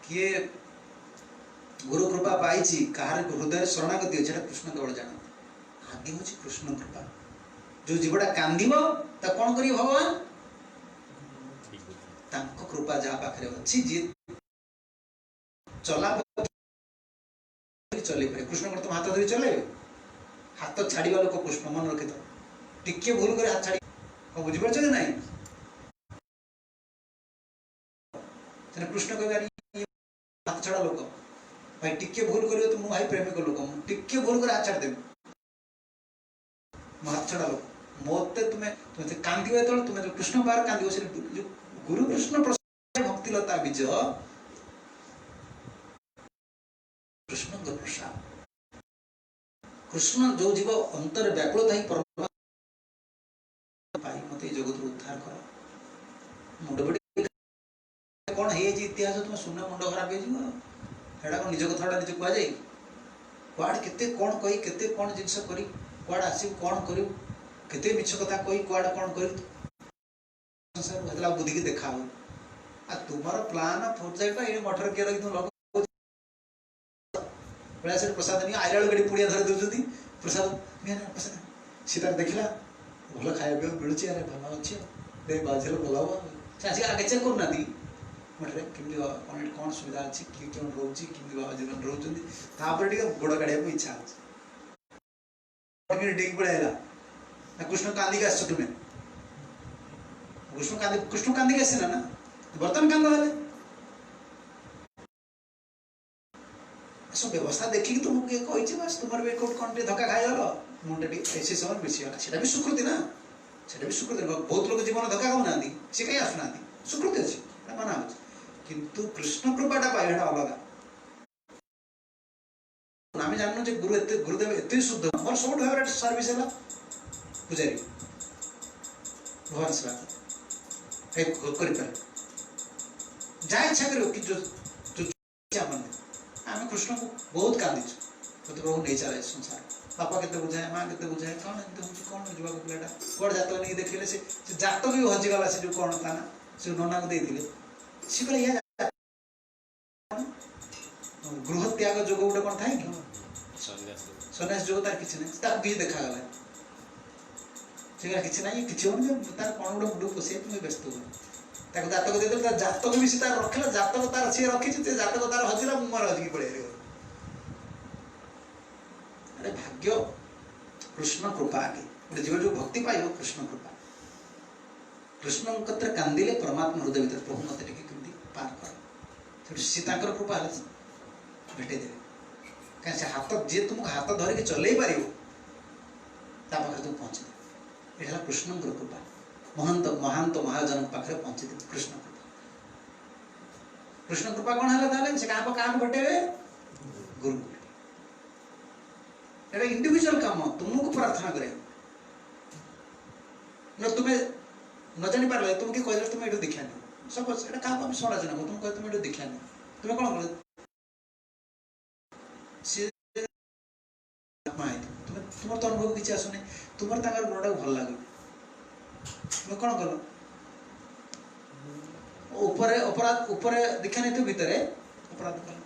किए गुरु कृपा पाई कहार हृदय शरणागति अच्छे कृष्ण केवल जाना आगे हूँ कृष्ण कृपा जो जीवटा कांदी कौन कर भगवान कृपा जहाँ पाखे अच्छी जी चला चल पारे कृष्ण तुम हाथ धरी चल हाथ छाड़ा लोक कृष्ण मन रखी तो टिके भूल कर हाथ छाड़ी बुझीपार ना कृष्ण कह हाथ छाड़ा लोक भाई टिके भूल कर तो भाई प्रेमिक लोक टिके भूल कर हाथ छाड़देवी हाथ छाड़ा लोक मत तुम्हें तुम्हें कांदी तुम्हें कृष्ण पार कांदी से गुरु कृष्ण भक्तिलता बीज कृष्ण प्रसाद कृष्ण जो जीव अंतर व्याकुल थी मत जगत उद्धार कर मुंड बड़ी कौन है इतिहास तुम सुन मुंड खराब हो कौन निज कथा निजे कह जाए कौड़ के कौन कही के कौन जिनस करी कौड़ आस कौन करू के मिछ कथा कही कौड़ कौन कर बुद्धि की देखा तुम प्लान प्रोजेक्ट ये मठर किए रखी तुम प्रसाद नहीं आइला गाड़ी पुड़िया धरी दौरान प्रसाद प्रसाद सी तार देखला भल खाया पीवा मिलूँ अरे भल अच्छे बाजिल भल हम आगे चेक करना मठे कमी कौन कौन सुविधा अच्छी किए कौन रोचे कमी बाबा जीवन रोच गोड़ काढ़ा इच्छा डेक पड़ेगा कृष्ण कांदी आस तुम्हें कृष्ण कांदी आसना ना बर्तमान कांद हेले सब व्यवस्था देखिए तुमको कही बस तुम भी कौट कौन धक्का खाईगल मुंडा ऐसे समय मिसीगला से भी स्वीकृति ना से भी स्वीकृति बहुत लोग जीवन धक्का खाऊना सी कहीं आसुना स्वीकृति अच्छी माना किंतु कृष्ण कृपाटा पाइबा अलग आम जानू गुरुदेव एत शुद्ध मोर सब फेवरेट सर्विस है पूजारी भगवान सेवा कर जहाँ इच्छा कर आम कृष्ण को बहुत कांदीचु मत प्रभु नहीं चलाए संसार बापा के बुझाए माँ के बुझाए कौन एमती हूँ कौन जुआ पिलाटा कौन जातक नहीं देखिले से जातक भी हजिगला से जो कौन था ना से नना को देते सी कहे या गृह त्याग जोग गोटे कौन थाए कि सन्यास जोग तार किसी ना किसी देखागला से किसी ना कि तार कौन गोटे मुंड पोषे तुम व्यस्त हुए जातक दे जातक भी तार रखला जातक तार सी रखी जातक तार हजिला मोर हजिकी पड़े अरे भाग्य कृष्ण कृपा आगे गोटे जीवन जो भक्ति पाइब कृष्ण कृपा कृष्ण कत्र कांदिले परमात्मा हृदय भीतर प्रभु मत कमी पार कर सी कृपा भेटे देवे कहीं से हाथ जी तुमको हाथ धरिक चल पार पाखे तुम पहुँचे ये कृष्ण कृपा महंत महांत महाजन पाखे पहुँचे कृष्ण कृपा कृष्ण कृपा कौन है से क्या भेटे गुरु एटा इंडिविजुअल काम तुमको प्रार्थना करे न तुम्हें न जानी पारले तुमके कहले तुम एटो देखिया नहीं सपोज एटा का हम सडा जना तुम कह तुम एटो देखिया नहीं तुम कोन कर से माय तुम तो अनुभव किछ आसुने तुमर तांगर गुणटा भल लागो तुम कोन कलो ऊपर अपराध ऊपर देखिया नहीं तो भीतर अपराध कलो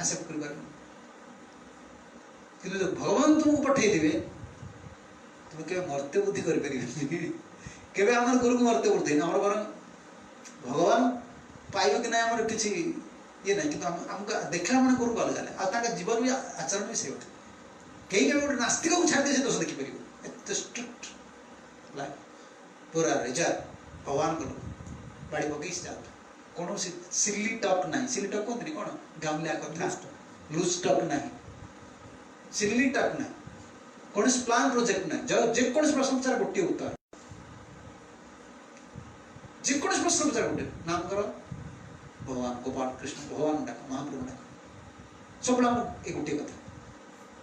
आसेप्ट कर पार कि भगवान तुमको पठे दिवे तुम के मर्त्य बुद्धि कर परिबे केबे हमर गुरु को मर्त्य बुद्धि हमर बर भगवान पाइबो कि ना हमर किछि ये नहीं कि हमका देखला मन गुरु कल जाले आ ताका जीवन भी आचरण भी से उठे कहीं के गोटे नास्तिक को छाड़ दे से दोष देखि परिबो एत स्ट्रिक्ट लाइफ पूरा रिजर्व भगवान को बाड़ी बगीच जा कोनो सिली टॉक नहीं सिली टॉक कोन कोन गामला कथा लूज टॉक नहीं सिली टॉक नहीं कौन प्लान प्रोजेक्ट नहीं जो जे कौन प्रश्न विचार गोटे उत्तर जे कौन प्रश्न विचार गोटे नाम करो भगवान गोपाल कृष्ण भगवान डाक महाप्रभु डाक सब एक गोटे कथा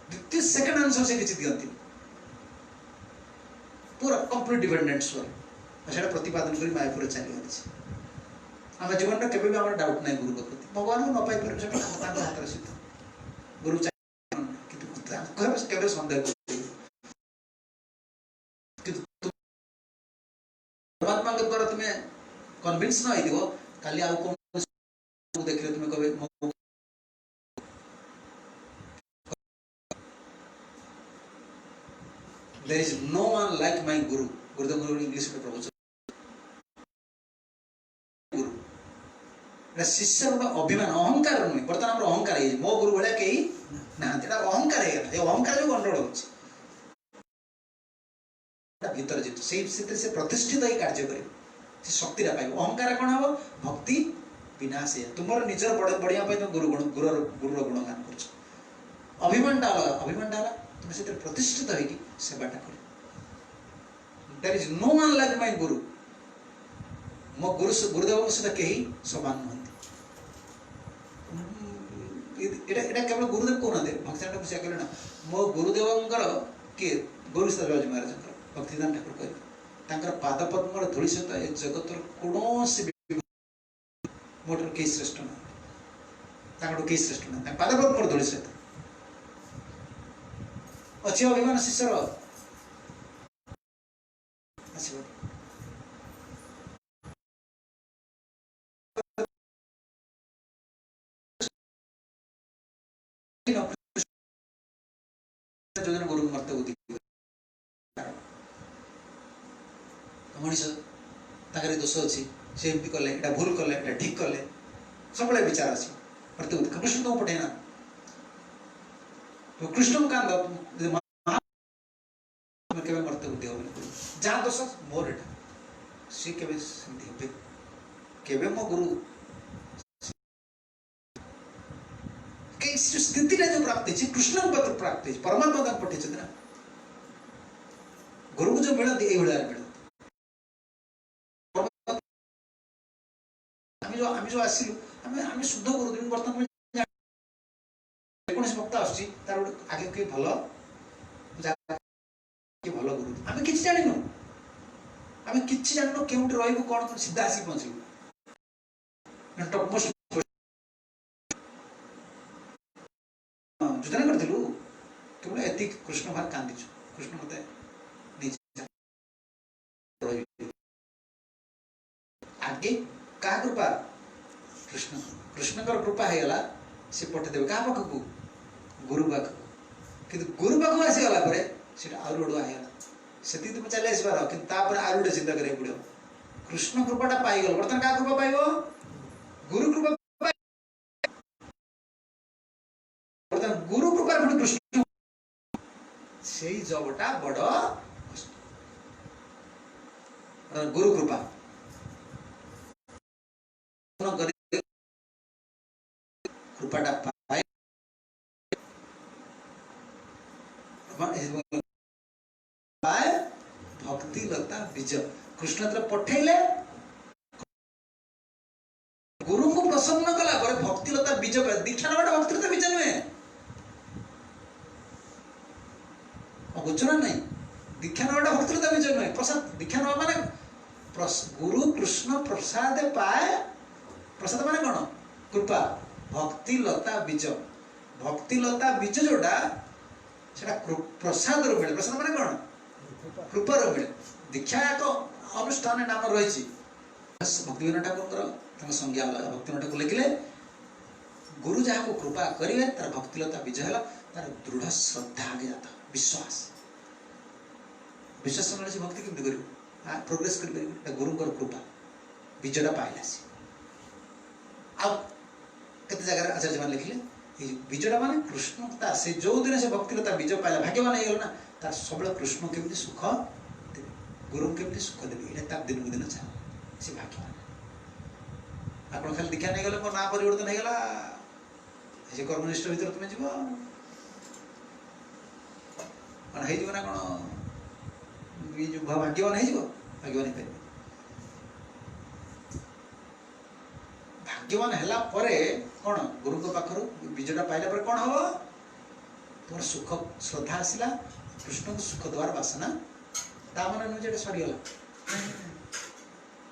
द्वितीय सेकंड आंसर से किसी दियंती पूरा कंप्लीट डिपेंडेंस पर सेटा प्रतिपादन करी मायापुर चली गई आम जीवन में केबे भी हमर डाउट नहीं गुरु प्रति भगवान को न पाई पर सेटा तांको हाथ रे सिद्ध गुरु किंतु तांको केबे संदेह परमात्मा के द्वारा तुम्हें कन्विंस न आइदिबो खाली आ कोन देखले तुम्हें कहबे there is no one like my guru Gurudev Guru English में प्रवचन गुरु एटा शिष्य रो अभिमान अहंकार नहीं बर्तमान हमर अहंकार है मो गुरु भले कई ना एटा अहंकार है ए अहंकार जो गंडोळ होछ भीतर जित से प्रतिष्ठित ही कार्य करे से शक्ति रा पाइबो अहंकार कोन हबो भक्ति विनाश है तुमर निजर बढ़िया पाइ तुम गुरु गुणगान करछ अभिमान डाला तुम से प्रतिष्ठित है कि सेवाटा कर there is no one like my guru मो गुरुदेव से कहीं समान नहंती एटा एटा केवल गुरुदेव को नदे भक्तटा से कहले ना मो गुरुदेवंकर के गुरु सदाजी महाराज भक्तिदान ठाकुर कह तांकर पाद पद्म धूली सहित ए जगत कौनसी मोटर कई श्रेष्ठ ना तांकर कई श्रेष्ठ ना पाद पद्म धूली सहित अच्छे अभिमान शिष्यर जो गुरु मर्त्य बुद्धि मनीष ताकरे दोष अच्छी से एमती कले एटा भूल कले एटा ठीक कले सब विचार अच्छी मर्त्य बुद्धि कृष्ण तुम पठेना तो कृष्ण का केवे मर्त्य बुद्धि हो जहाँ दोष मोर एटा सी केवे सेमती केवे मो गुरु स्थिति जो प्राप्त है कृष्ण पत्र प्राप्त है परमात्मा का पठे ना गुरु को जो मिलती ये मिलती आम जो आसिलु आम शुद्ध गुरुदेव बर्तमान कौन भक्त आस आगे किए भल भल गुरु आम कि जान आम कि जान के रही कौन सीधा आसिक पहुँचू टपमोस्ट योजना करूँ केवल एति कृष्ण भार कांदीचु कृष्ण मत आगे क्या कृपा कृष्ण कृष्ण कृपा है गला से पठेदेवे क्या पाख को गुरु पाख कि गुरु पाख आसीगला आउर बड़ुआ से तुम चली आसबार कि आउर गोटे चिंता करा पड़ो कृष्ण कृपाटा पाईगल बर्तमान क्या कृपा पाइब गुरु कृपा गुरु कृपा पुणी कृष्ण से जबटा बड़ गुरु कृपा कृपाटा पाए भक्ति लता बीज कृष्ण तर पठेले गुरु को प्रसन्न कला भक्ति लता बीज दीक्षा नवाटा भक्ति लता बीज नुहे बुझ ना नहीं दीक्षा नवाटा भक्तिलता बीज नुहे प्रसाद दीक्षा नवा माने गुरु कृष्ण प्रसाद पाए प्रसाद माने कौन कृपा भक्तिलता बीज जोटा सेटा प्रसाद रो मिले प्रसाद माने कौन कृपा रो मिले दीक्षा एक अनुष्ठान नाम रही भक्तिविनोद ठाकुर संज्ञा भक्तिविनोद ठाकुर लिखिले गुरु जहाँ को कृपा करेंगे तार भक्तिलता बीज है तार दृढ़ श्रद्धा आगे जाता विश्वास विश्वास मिले भक्ति केमती कर प्रोग्रेस कर गुरु कृपा बीजटा पाइला सी आते जगह आचार्य मान लिखिले बीजटा मान कृष्ण से जो दिन से भक्तिलता बीज पाइला भाग्यवान हो ना तार सब कृष्ण केमती सुख देवे गुरु केमती सुख देवे ये तार दिन को दिन चाह से भाग्यवान आप खाली दीक्षा नहीं गले मो ना परिवर्तन होगा से कर्मनिष्ठ भर तुम्हें जीव कौन हो ना कौन ये भाग्यवान हो भाग्यवान हो भाग्यवान है कौन गुरु पाखर बीजटा पाइला पर कौन हम तुम सुख श्रद्धा आसला कृष्ण को सुख द्वार बासना ता मन नुहे सरीगला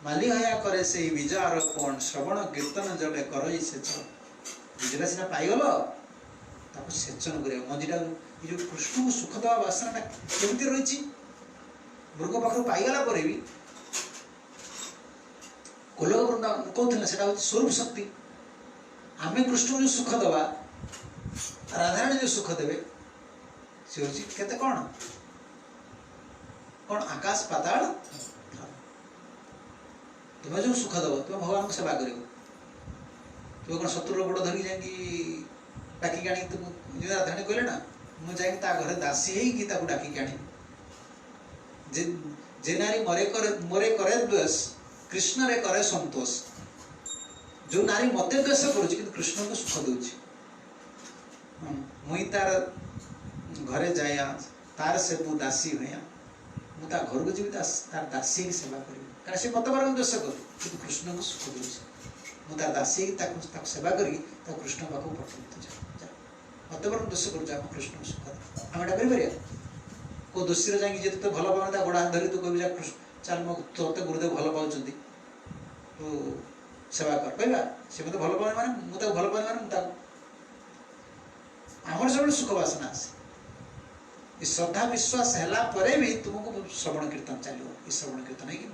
माली हया करे से बीज आरोपण श्रवण कीर्तन जले कर बीजटा सीना पाइगल सेचन कर मंजीटा जो कृष्ण को सुख देवा बासनाटा केमती रही मृग पाखर पाइगला भी गोलक वृंदावन कहते हैं स्वरूप शक्ति आम कृष्ण को जो सुख दवा राधाराणी जो सुख देवे सी हूँ केते कौन कौन आकाश पाताल तुम्हें जो सुख दब तुम भगवान को सेवा कर तुम कौन शत्रु गोड़ धरिक जाकि डाकिक आनी तुम जो राधाराणी कहले ना मुझे घर दासी है डाकिक आनी जे नारी मोरे करे द्वेष कृष्ण रे करे संतोष जो नारी मते द्वेष करुच्ची कि कृष्ण को सुख दूची मुई तार घरे जाया तार से मु दासी हुआ मु ता घर को जी तार दासी की सेवा करी कारण से मत बार द्वेष कर कि कृष्ण को सुख दूची मु तार दासी सेवा करी कृष्ण पाक पठे मत बार द्वेष कर कृष्ण को सुख आम एटा कर को दोषी जाकि जी तो भल पाने गोड़ हाथ धरी तू कह चल मो ते गुरुदेव भल पाँच तू सेवा कर कहवा सी मत भल पाने मैंने मुझे भल पाने मैंने आमर सब सुख बासना आसे श्रद्धा विश्वास है भी तुमको श्रवण कीर्तन चलो ये श्रवण कीर्तन है कि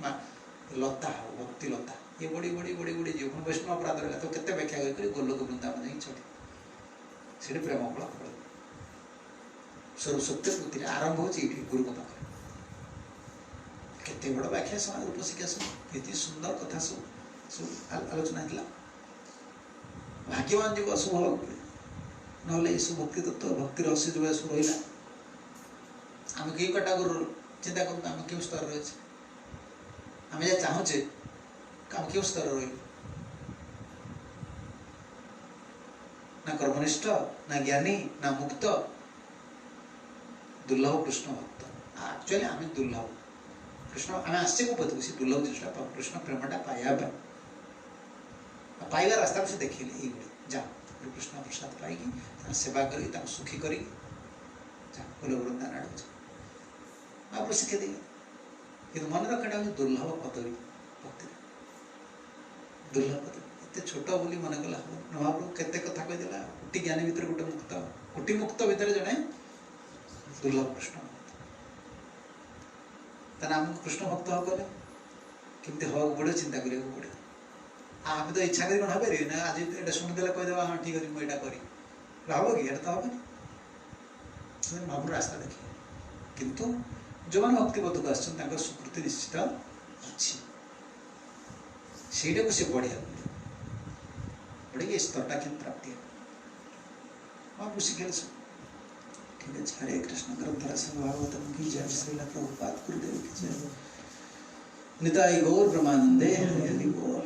लता हो भक्ति लता ये बड़ी बड़ी बड़ी बड़ी जीवन वैष्णव अपराध रहा तो केते व्याख्या कर गोलोक वृंदावन ही छड़ी से प्रेम फल फल स्वरूप सत्य बुद्धि आरंभ हो गुरु पाखे केते बड़ व्याख्या सब रूपशिक्षा सब केते सुंदर कथा सब सब आलोचना है भाग्यवान जीव सब हवा ना सब भक्ति तत्व भक्ति रहस्य जो सब रहा आम कई कैटागोरी चिंता करूँ आम क्यों स्तर रही आम जहाँ चाहूचे आम क्यों स्तर रही ना कर्मनिष्ठ ना ज्ञानी ना मुक्त दुर्लभ कृष्ण भक्त एक्चुअली आम दुर्लभ कृष्ण आम आसे को पता दुर्लभ जिनसा कृष्ण प्रेमटा पाइबा रास्ता से देखिले ये जा कृष्ण प्रसाद पाई सेवा करी सुखी करी गोलोक वृंदावन आड़ आप शिक्षा देंगे कि मन रखा दुर्लभ पदवी भक्ति दुर्लभ पदवी एत छोट बोली मन कला महाप्रभु केते कथा कहीदेला कोटि ज्ञानी भितर गोटे मुक्त कोटि मुक्त भितर जड़े दुर्लभ कृष्ण भक्त तेना आमको कृष्ण भक्त हाँ कले केमती हवा पड़े चिंता करा पड़े आम तो इच्छा कर हम ना आज ये शुणिदे कहीदे हाँ ठीक है मुझे करी हम कि तो हेनी महाप्रभु रास्ता देखिए किंतु जो मैंने भक्तिपथ को आकर स्वीकृति निश्चित अच्छी को सी बढ़िया बढ़े स्तरटा के प्राप्ति है महाप्रभु शिखे सब ठीक है। हरे कृष्ण ग्रंथरा संग भागवतम की जय श्रील प्रभुपाद गुरुदेव की जय निताई गौर ब्रह्मानंदे हरि हरि बोल।